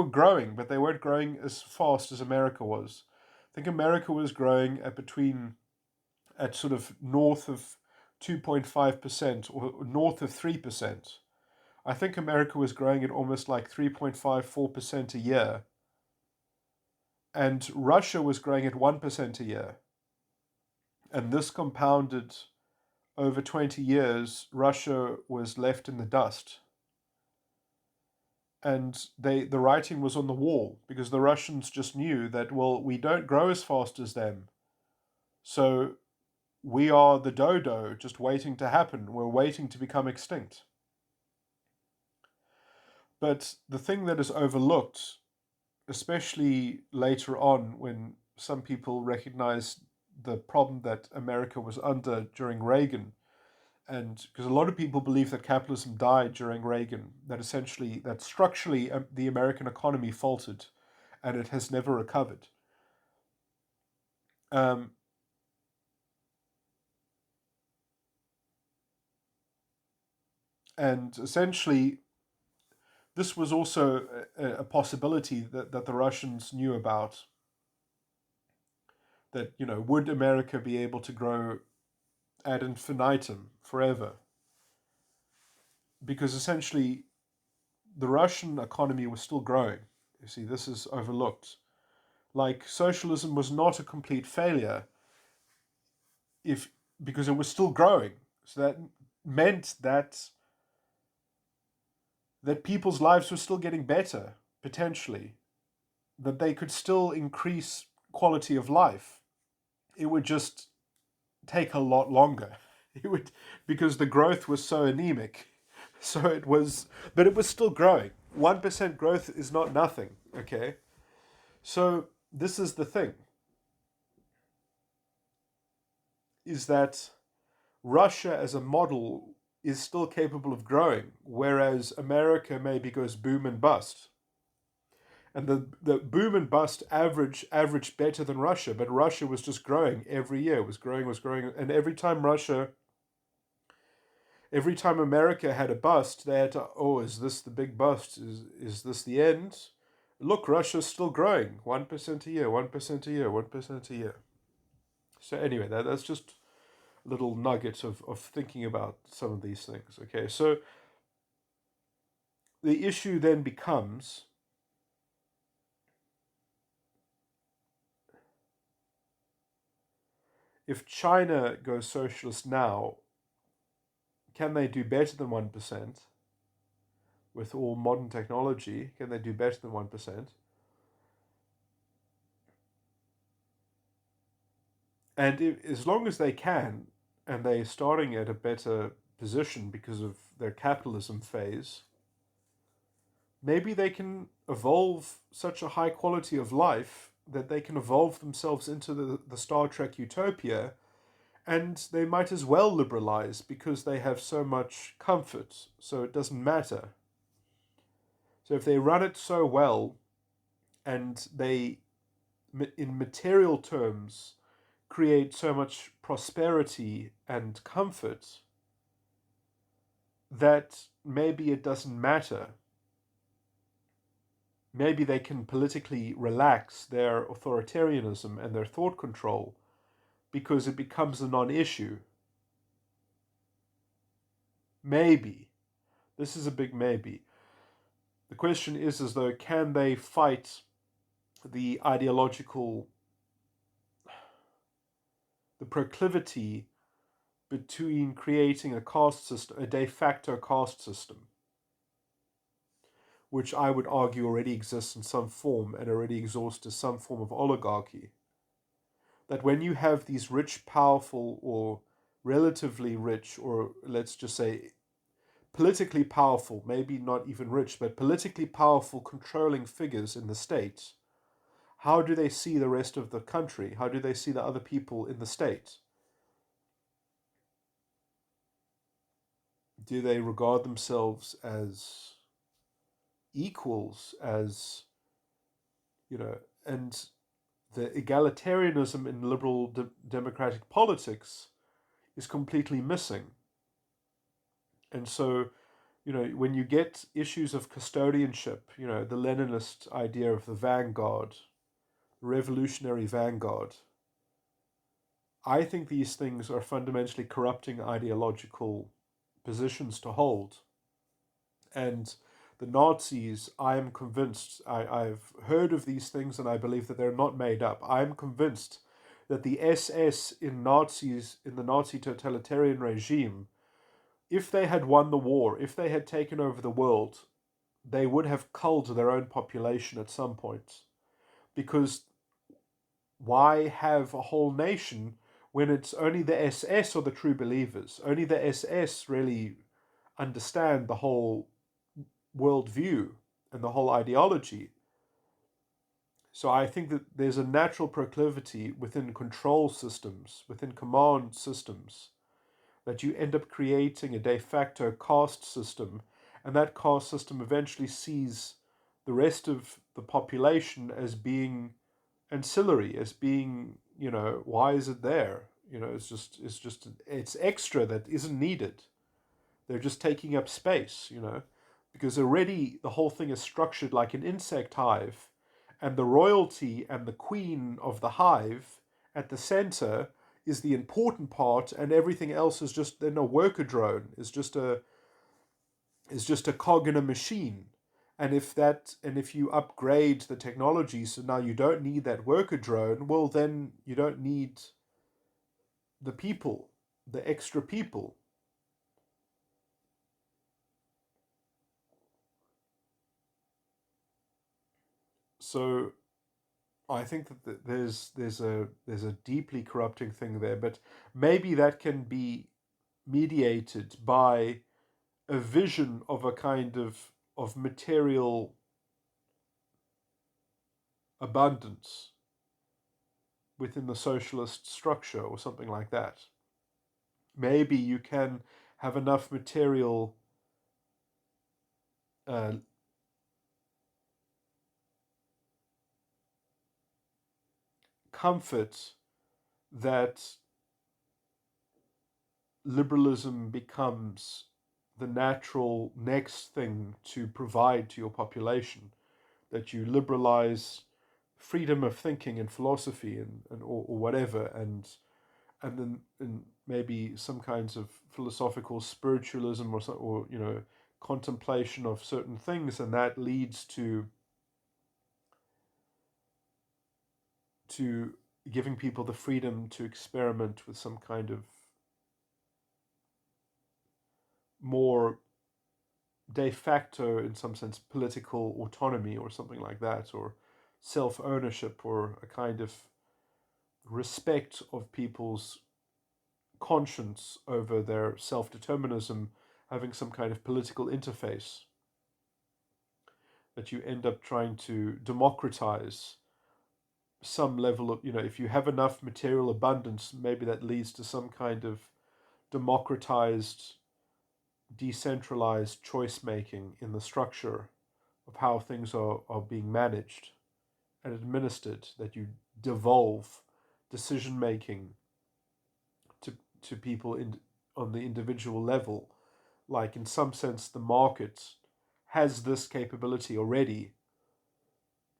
growing, but they weren't growing as fast as America was. I think America was growing at sort of north of 2.5% or north of 3%. I think America was growing at almost like 3.54% a year, and Russia was growing at 1% a year. And this compounded over 20 years. Russia was left in the dust. And the writing was on the wall, because the Russians just knew that, well, we don't grow as fast as them. So we are the dodo just waiting to happen. We're waiting to become extinct. But the thing that is overlooked, especially later on when some people recognized the problem that America was under during Reagan, and because a lot of people believe that capitalism died during Reagan, that structurally the American economy faltered and it has never recovered. Um, and essentially, this was also a possibility that the Russians knew about. That, would America be able to grow ad infinitum forever? Because essentially, the Russian economy was still growing. You see, this is overlooked. Like, socialism was not a complete failure if because it was still growing. So that meant that people's lives were still getting better, potentially, that they could still increase quality of life. It would just take a lot longer. It would, because the growth was so anemic. So it was, but it was still growing. 1% growth is not nothing, okay? So this is the thing, is that Russia as a model is still capable of growing, whereas America maybe goes boom and bust. And the boom and bust averaged better than Russia, but Russia was just growing every year, was growing, and every time America had a bust, they had to, oh, is this the big bust? Is this the end? Look, Russia's still growing, 1% a year, 1% a year, 1% a year. So anyway, that's just a little nugget of thinking about some of these things. Okay, so the issue then becomes, if China goes socialist now, can they do better than 1%? With all modern technology, can they do better than 1%? And as long as they can, and they're starting at a better position because of their capitalism phase, maybe they can evolve such a high quality of life that they can evolve themselves into the Star Trek utopia, and they might as well liberalize because they have so much comfort, so it doesn't matter. So if they run it so well, and they, in material terms, create so much prosperity and comfort, that maybe it doesn't matter. Maybe they can politically relax their authoritarianism and their thought control because it becomes a non-issue. Maybe. This is a big maybe. The question is as though, can they fight the ideological, the proclivity between creating a caste system, a de facto caste system, which I would argue already exists in some form and already exhausts as some form of oligarchy. That when you have these rich, powerful, or relatively rich, or let's just say politically powerful, maybe not even rich, but politically powerful controlling figures in the state, how do they see the rest of the country? How do they see the other people in the state? Do they regard themselves as equals, as, and the egalitarianism in liberal democratic politics is completely missing. And so, when you get issues of custodianship, the Leninist idea of the vanguard, revolutionary vanguard, I think these things are fundamentally corrupting ideological positions to hold. And the Nazis, I am convinced, I've heard of these things and I believe that they're not made up. I'm convinced that the SS in the Nazi totalitarian regime, if they had won the war, if they had taken over the world, they would have culled their own population at some point. Because why have a whole nation when it's only the SS are the true believers. Only the SS really understand the whole worldview and the whole ideology. So I think that there's a natural proclivity within control systems, within command systems, that you end up creating a de facto caste system, and that caste system eventually sees the rest of the population as being ancillary, as being, why is it there? It's extra that isn't needed. They're just taking up space, because already the whole thing is structured like an insect hive, and the royalty and the queen of the hive at the center is the important part, and everything else is just then a worker drone, is just a cog in a machine. And if you upgrade the technology so now you don't need that worker drone, well then you don't need the people, the extra people. So I think that there's a deeply corrupting thing there, but maybe that can be mediated by a vision of a kind of material abundance within the socialist structure or something like that. Maybe you can have enough material uh, comfort that liberalism becomes the natural next thing to provide to your population, that you liberalize freedom of thinking and philosophy or whatever, and then maybe some kinds of philosophical spiritualism or contemplation of certain things, and that leads to giving people the freedom to experiment with some kind of more de facto, in some sense, political autonomy or something like that, or self ownership, or a kind of respect of people's conscience over their self determinism, having some kind of political interface, that you end up trying to democratize some level of, if you have enough material abundance, maybe that leads to some kind of democratized, decentralized choice making in the structure of how things are being managed and administered, that you devolve decision making to people on the individual level. Like, in some sense, the market has this capability already,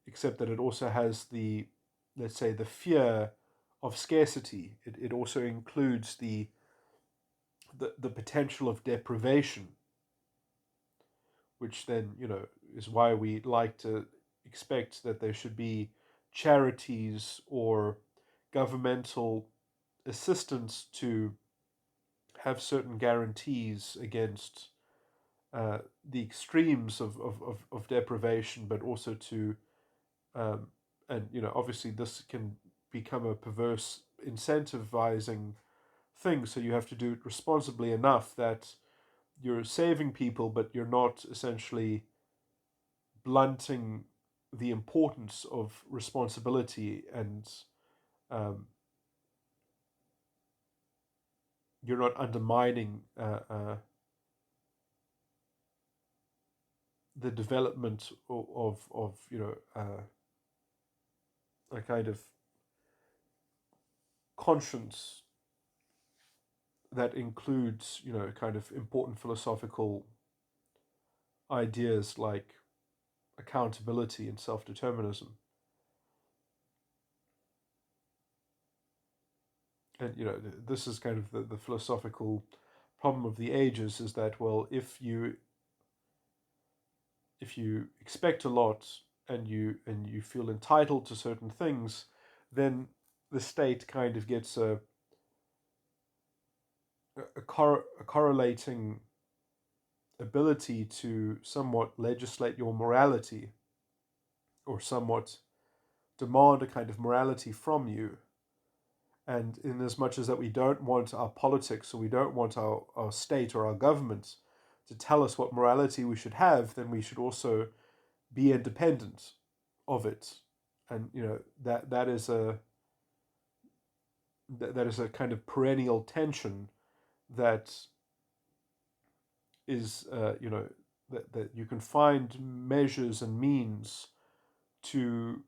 except that it also has the, let's say, the fear of scarcity. It also includes the potential of deprivation, which then, is why we like to expect that there should be charities or governmental assistance to have certain guarantees against the extremes of deprivation, but also to, um, and obviously this can become a perverse incentivizing thing. So you have to do it responsibly enough that you're saving people, but you're not essentially blunting the importance of responsibility, and um, you're not undermining the development of a kind of conscience that includes kind of important philosophical ideas like accountability and self-determinism. And this is kind of the philosophical problem of the ages, is that, well, if you expect a lot, and you feel entitled to certain things, then the state kind of gets a correlating ability to somewhat legislate your morality, or somewhat demand a kind of morality from you. And in as much as that we don't want our politics, or we don't want our state or our government to tell us what morality we should have, then we should also be independent of it. And that is a kind of perennial tension that is that you can find measures and means to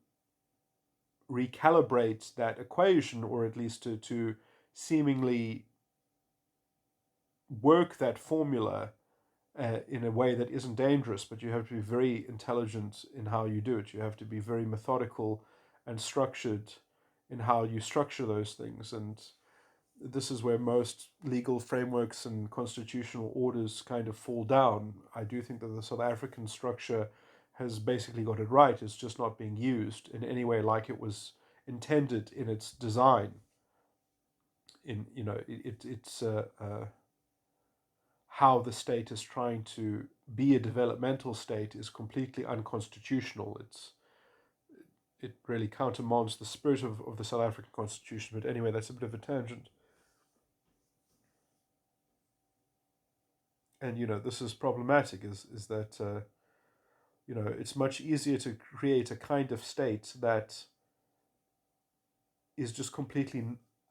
recalibrate that equation, or at least to seemingly work that formula in a way that isn't dangerous, but you have to be very intelligent in how you do it. You have to be very methodical and structured in how you structure those things. And this is where most legal frameworks and constitutional orders kind of fall down. I do think that the South African structure has basically got it right. It's just not being used in any way like it was intended in its design. It's how the state is trying to be a developmental state is completely unconstitutional. It really countermands the spirit of the South African Constitution. But anyway, that's a bit of a tangent. And this is problematic. Is that it's much easier to create a kind of state that is just completely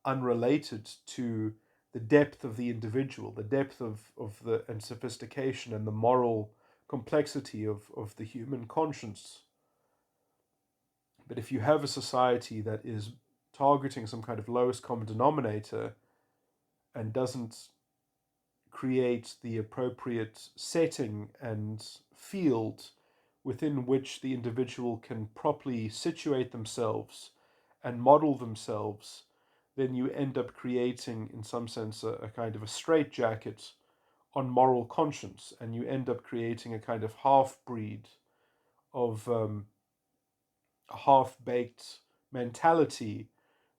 unrelated to the depth of the individual, the depth of the and sophistication and the moral complexity of the human conscience. But if you have a society that is targeting some kind of lowest common denominator and doesn't create the appropriate setting and field within which the individual can properly situate themselves and model themselves, then you end up creating, in some sense, a kind of a straitjacket on moral conscience, and you end up creating a kind of half-breed of a half-baked mentality,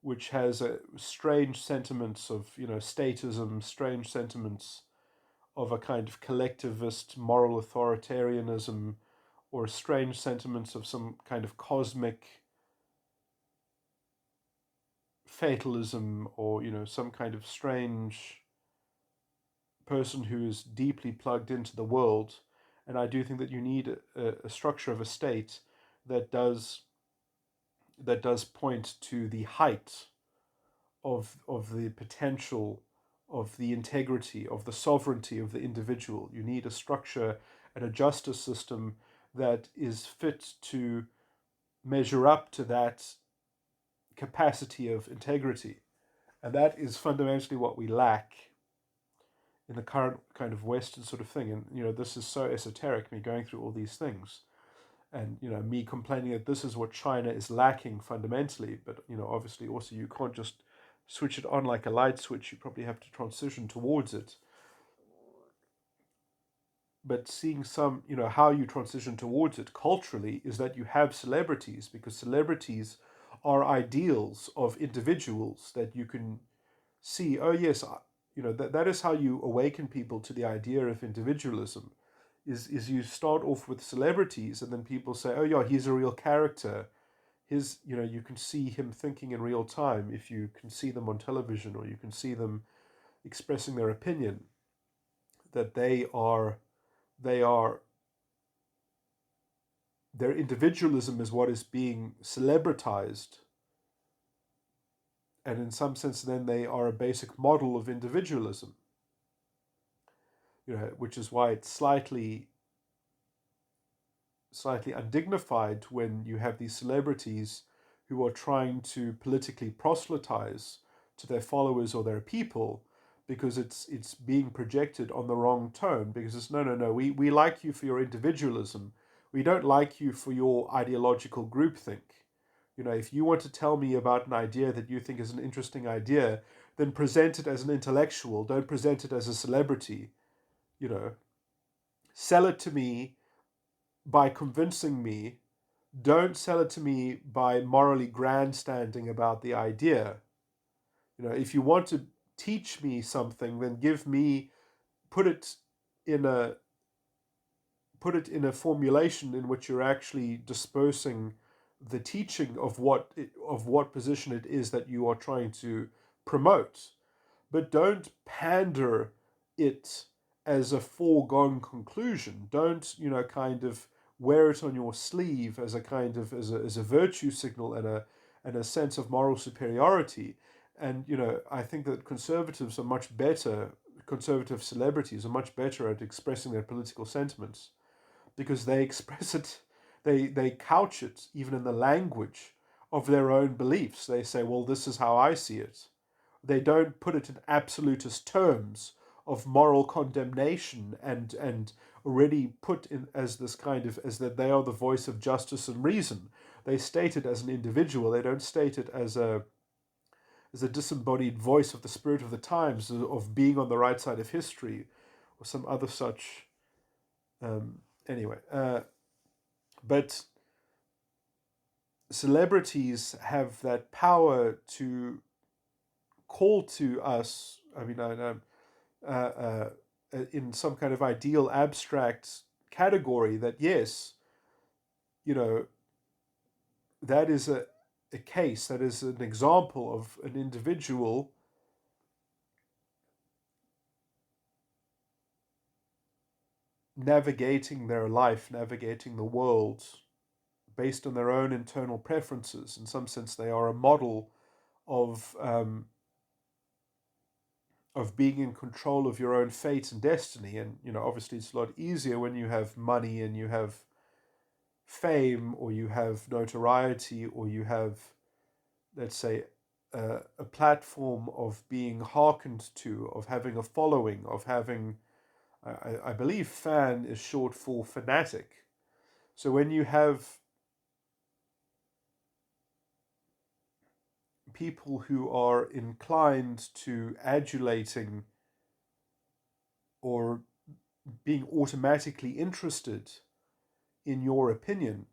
which has strange sentiments of statism, strange sentiments of a kind of collectivist moral authoritarianism, or strange sentiments of some kind of cosmic fatalism, or some kind of strange person who is deeply plugged into the world. And I do think that you need a structure of a state that does point to the height of the potential, of the integrity, of the sovereignty of the individual. You need a structure and a justice system that is fit to measure up to that capacity of integrity. And that is fundamentally what we lack in the current kind of Western sort of thing. And this is so esoteric, me going through all these things, and me complaining that this is what China is lacking fundamentally. But obviously also you can't just switch it on like a light switch. You probably have to transition towards it. But seeing some, how you transition towards it culturally is that you have celebrities, because celebrities are ideals of individuals that you can see. Oh yes, that is how you awaken people to the idea of individualism. Is you start off with celebrities, and then people say, oh yeah, he's a real character. You can see him thinking in real time if you can see them on television, or you can see them expressing their opinion, that their individualism is what is being celebritized. And in some sense, then they are a basic model of individualism. Which is why it's slightly undignified when you have these celebrities who are trying to politically proselytize to their followers or their people, because it's being projected on the wrong tone, because it's no, we like you for your individualism, we don't like you for your ideological groupthink. If you want to tell me about an idea that you think is an interesting idea, then present it as an intellectual, don't present it as a celebrity. Sell it to me by convincing me. Don't sell it to me by morally grandstanding about the idea. If you want to teach me something, then put it in a formulation in which you're actually dispersing the teaching of what position it is that you are trying to promote, but don't pander it as a foregone conclusion. Don't, kind of wear it on your sleeve as a kind of as a virtue signal and a sense of moral superiority. And I think that conservatives are much better. Conservative celebrities are much better at expressing their political sentiments because they express it, they couch it even in the language of their own beliefs. They say, well, this is how I see it. They don't put it in absolutist terms of moral condemnation and already put in as this kind of as that they are the voice of justice and reason. They state it as an individual. They don't state it as a disembodied voice of the spirit of the times, of being on the right side of history, or some other such. Um, anyway, but celebrities have that power to call to us. I mean, in some kind of ideal abstract category that yes, you know, that is a case, that is an example of an individual navigating their life, navigating the world based on their own internal preferences. In some sense, they are a model of being in control of your own fate and destiny. And obviously, it's a lot easier when you have money and you have fame, or you have notoriety, or you have, let's say, a platform of being hearkened to, of having a following, of having, I believe fan is short for fanatic. So when you have people who are inclined to adulating or being automatically interested in your opinion,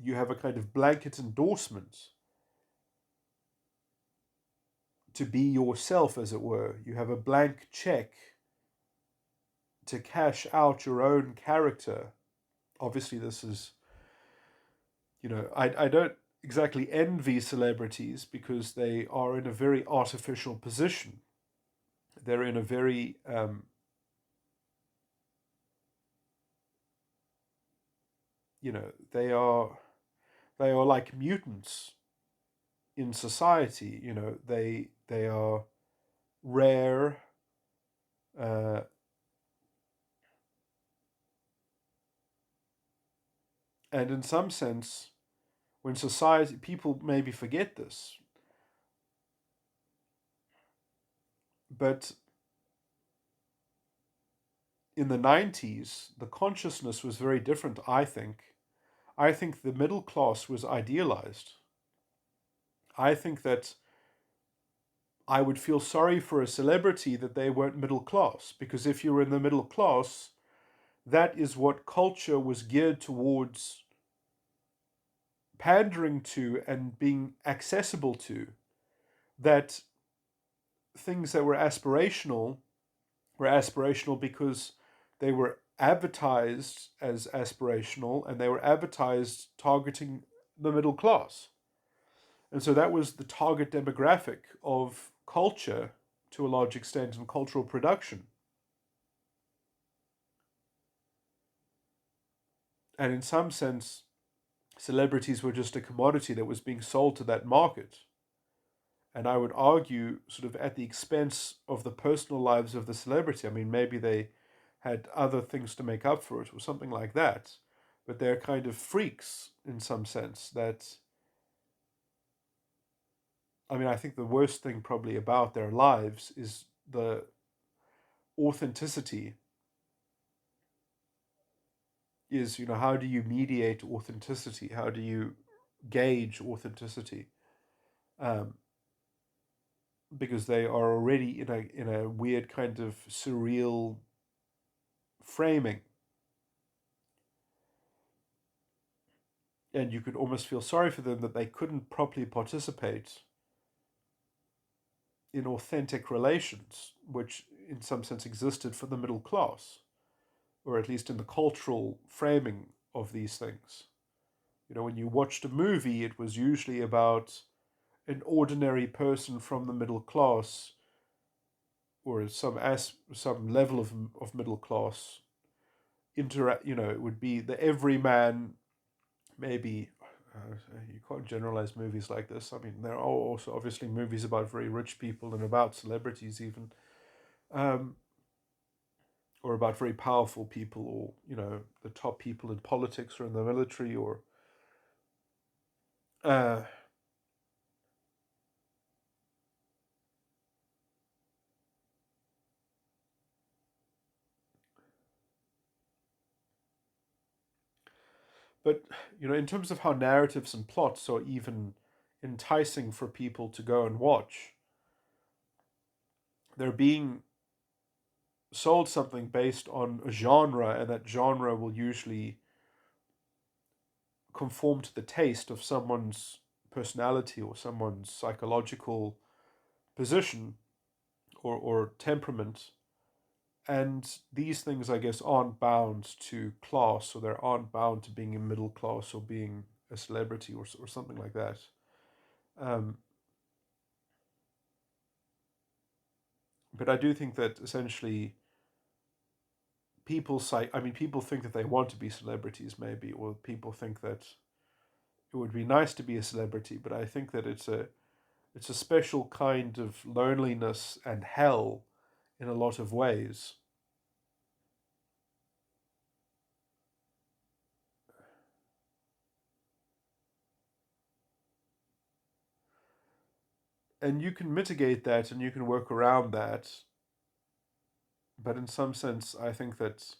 you have a kind of blanket endorsement to be yourself, as it were. You have a blank check to cash out your own character. Obviously, this is, I don't exactly envy celebrities because they are in a very artificial position. They're in a very, they are like mutants in society. They are rare. Uh, and in some sense, when society, people maybe forget this, but in the 90s, the consciousness was very different, I think. I think the middle class was idealized. I think that I would feel sorry for a celebrity that they weren't middle class, because if you were in the middle class, that is what culture was geared towards pandering to and being accessible to. That things that were aspirational because they were advertised as aspirational, and they were advertised targeting the middle class. And so that was the target demographic of culture to a large extent in cultural production. And in some sense, celebrities were just a commodity that was being sold to that market. And I would argue, sort of at the expense of the personal lives of the celebrity. I mean, maybe they had other things to make up for it or something like that. But they're kind of freaks in some sense that, I mean, I think the worst thing probably about their lives is the authenticity. Is, how do you mediate authenticity? How do you gauge authenticity? Um, because they are already in a weird kind of surreal framing, and you could almost feel sorry for them that they couldn't properly participate in authentic relations, which in some sense existed for the middle class, or at least in the cultural framing of these things. When you watched a movie, it was usually about an ordinary person from the middle class, or some level of middle class interact. It would be the everyman. Maybe you can't generalize movies like this. I mean, there are also obviously movies about very rich people and about celebrities even, um, or about very powerful people, or the top people in politics or in the military, or uh, but in terms of how narratives and plots are even enticing for people to go and watch, they're being sold something based on a genre, and that genre will usually conform to the taste of someone's personality or someone's psychological position, or temperament. And these things, I guess, aren't bound to class, or they aren't bound to being a middle class or being a celebrity, or something like that. Um, but I do think that essentially people think that they want to be celebrities, maybe, or people think that it would be nice to be a celebrity. But I think that it's a special kind of loneliness and hell in a lot of ways. And you can mitigate that and you can work around that. But in some sense, I think that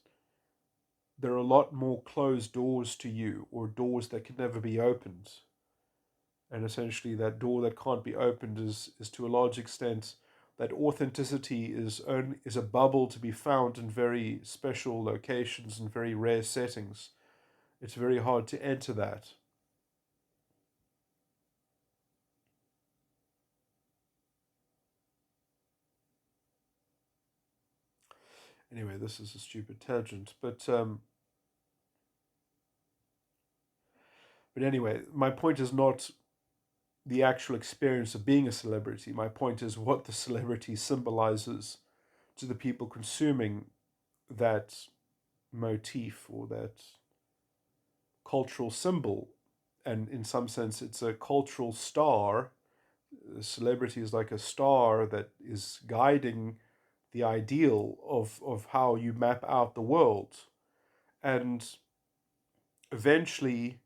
there are a lot more closed doors to you, or doors that can never be opened. And essentially, that door that can't be opened is to a large extent that authenticity is a bubble to be found in very special locations and very rare settings. It's very hard to enter that. Anyway, this is a stupid tangent, but anyway, my point is not the actual experience of being a celebrity. My point is what the celebrity symbolizes to the people consuming that motif, or that cultural symbol. And in some sense, it's a cultural star. A celebrity is like a star that is guiding the ideal of how you map out the world. And eventually,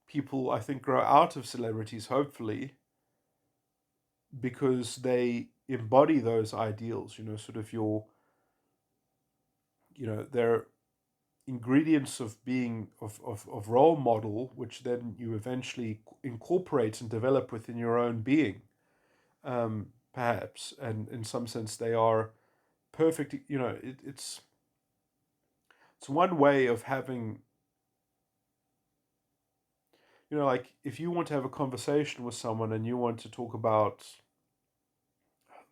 people, I think, grow out of celebrities, hopefully, because they embody those ideals, sort of they're ingredients of being of role model, which then you eventually incorporate and develop within your own being, perhaps. And in some sense, they are perfect. It's one way of having, like if you want to have a conversation with someone and you want to talk about,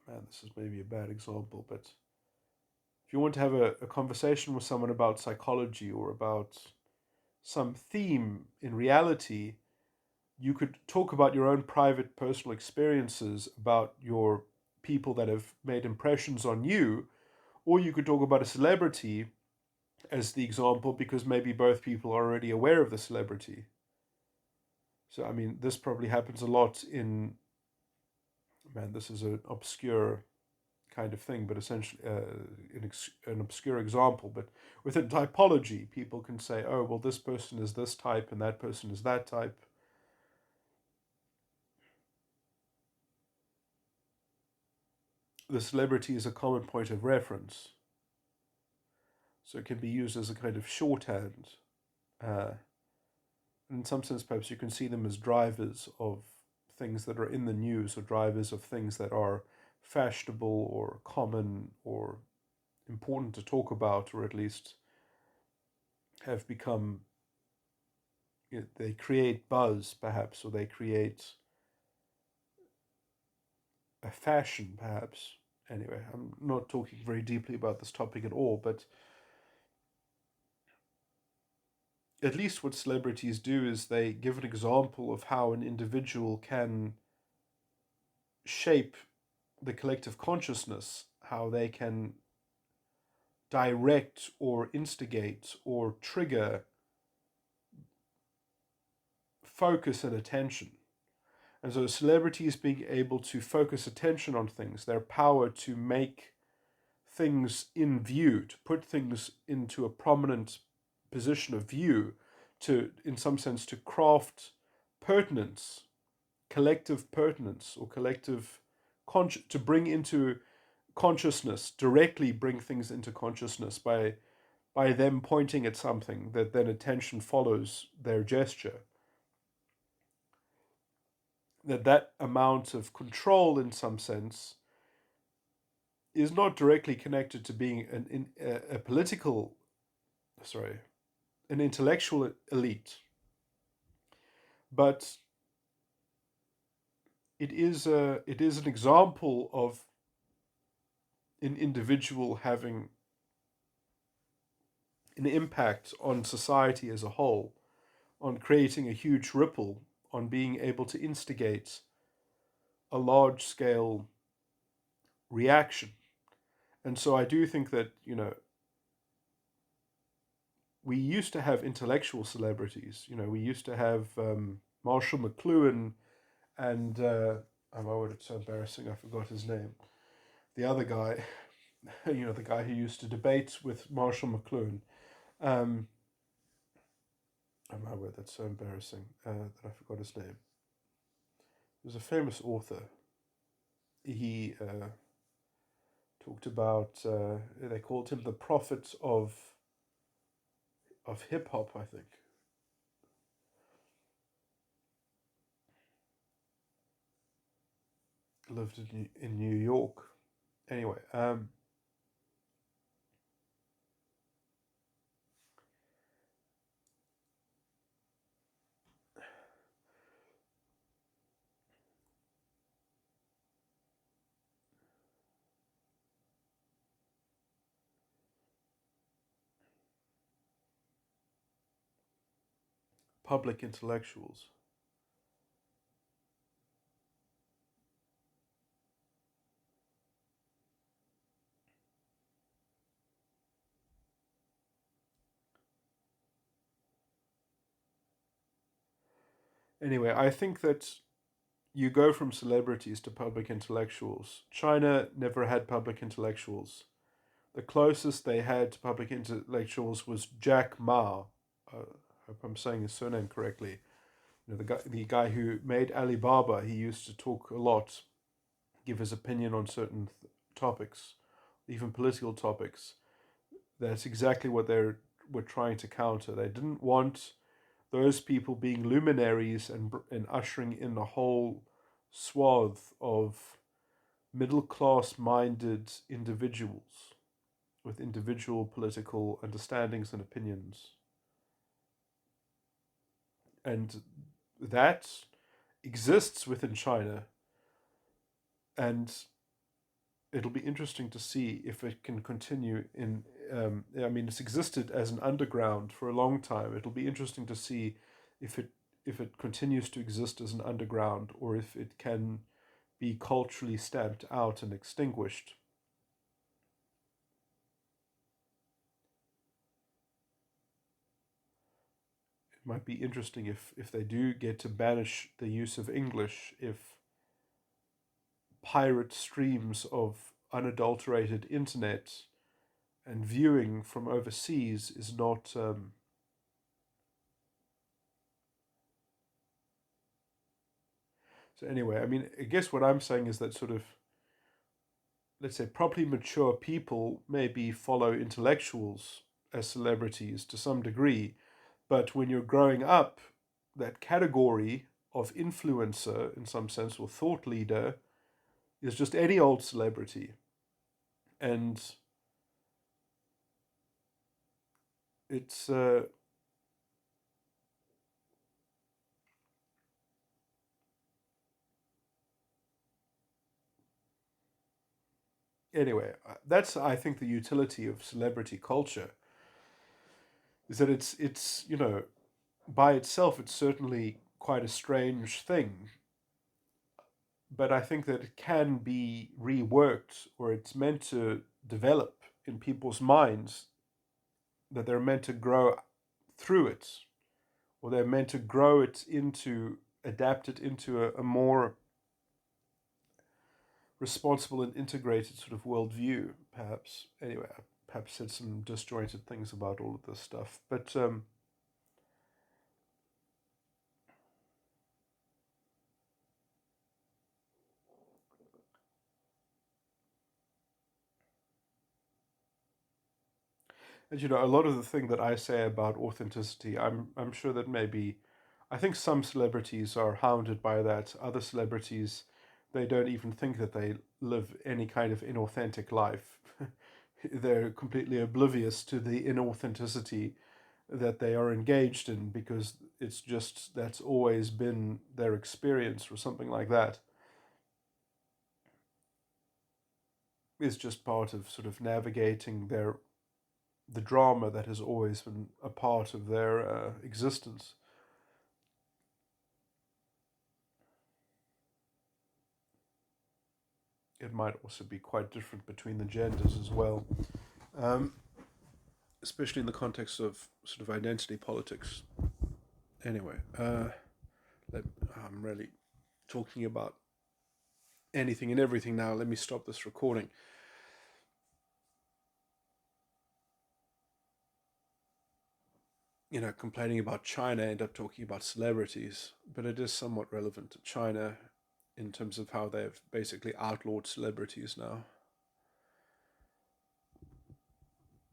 man, this is maybe a bad example, but if you want to have a conversation with someone about psychology or about some theme in reality, you could talk about your own private personal experiences, about your people that have made impressions on you, or you could talk about a celebrity as the example, because maybe both people are already aware of the celebrity. So, I mean, this probably happens a lot in, man, this is an obscure kind of thing, but essentially an obscure example. But within typology, people can say, oh, well, this person is this type and that person is that type. The celebrity is a common point of reference, so it can be used as a kind of shorthand. Uh, in some sense, perhaps you can see them as drivers of things that are in the news, or drivers of things that are fashionable or common or important to talk about, or at least have become, they create buzz, perhaps, or they create a fashion, perhaps. Anyway, I'm not talking very deeply about this topic at all, but at least what celebrities do is they give an example of how an individual can shape the collective consciousness, how they can direct or instigate or trigger focus and attention. And so celebrities being able to focus attention on things, their power to make things in view, to put things into a prominent position of view, to, in some sense, to craft pertinence, collective pertinence, or collective to bring into consciousness, directly bring things into consciousness by them pointing at something that then attention follows their gesture. That amount of control, in some sense, is not directly connected to being a political, sorry, an intellectual elite, but it is an example of an individual having an impact on society as a whole, on creating a huge ripple, on being able to instigate a large scale reaction. And so I do think that, we used to have intellectual celebrities. We used to have Marshall McLuhan and, oh, it's so embarrassing, I forgot his name. The other guy, the guy who used to debate with Marshall McLuhan. Oh my word, that's so embarrassing that I forgot his name. He was a famous author. He talked about, they called him the prophet of hip hop, I think. Lived in New York. Anyway, public intellectuals. Anyway, I think that you go from celebrities to public intellectuals. China never had public intellectuals. The closest they had to public intellectuals was Jack Ma. I hope I'm saying his surname correctly. The guy who made Alibaba. He used to talk a lot, give his opinion on certain topics, even political topics. That's exactly what they were trying to counter. They didn't want those people being luminaries and ushering in a whole swath of middle class minded individuals with individual political understandings and opinions. And that exists within China. And it'll be interesting to see if it can continue in. It's existed as an underground for a long time. It'll be interesting to see if it continues to exist as an underground or if it can be culturally stamped out and extinguished. It might be interesting if they do get to banish the use of English, if pirate streams of unadulterated internet and viewing from overseas is not. So anyway, I guess what I'm saying is that sort of, let's say, properly mature people maybe follow intellectuals as celebrities to some degree, but when you're growing up, that category of influencer, in some sense, or thought leader, is just any old celebrity. And it's anyway, that's, I think, the utility of celebrity culture. is that it's by itself it's certainly quite a strange thing, but I think that it can be reworked, or it's meant to develop in people's minds, that they're meant to grow through it, or they're meant to grow it into, adapt it into a more responsible and integrated sort of worldview, perhaps. Anyway, I perhaps said some disjointed things about all of this stuff, but and a lot of the thing that I say about authenticity, I'm sure that maybe, I think some celebrities are hounded by that. Other celebrities, they don't even think that they live any kind of inauthentic life. They're completely oblivious to the inauthenticity that they are engaged in, because it's just that's always been their experience, or something like that. Is just part of sort of navigating the drama that has always been a part of their existence. It might also be quite different between the genders as well, um, especially in the context of sort of identity politics. Anyway, I'm really talking about anything and everything now. Let me stop this recording. Complaining about China, end up talking about celebrities, but it is somewhat relevant to China in terms of how they've basically outlawed celebrities now.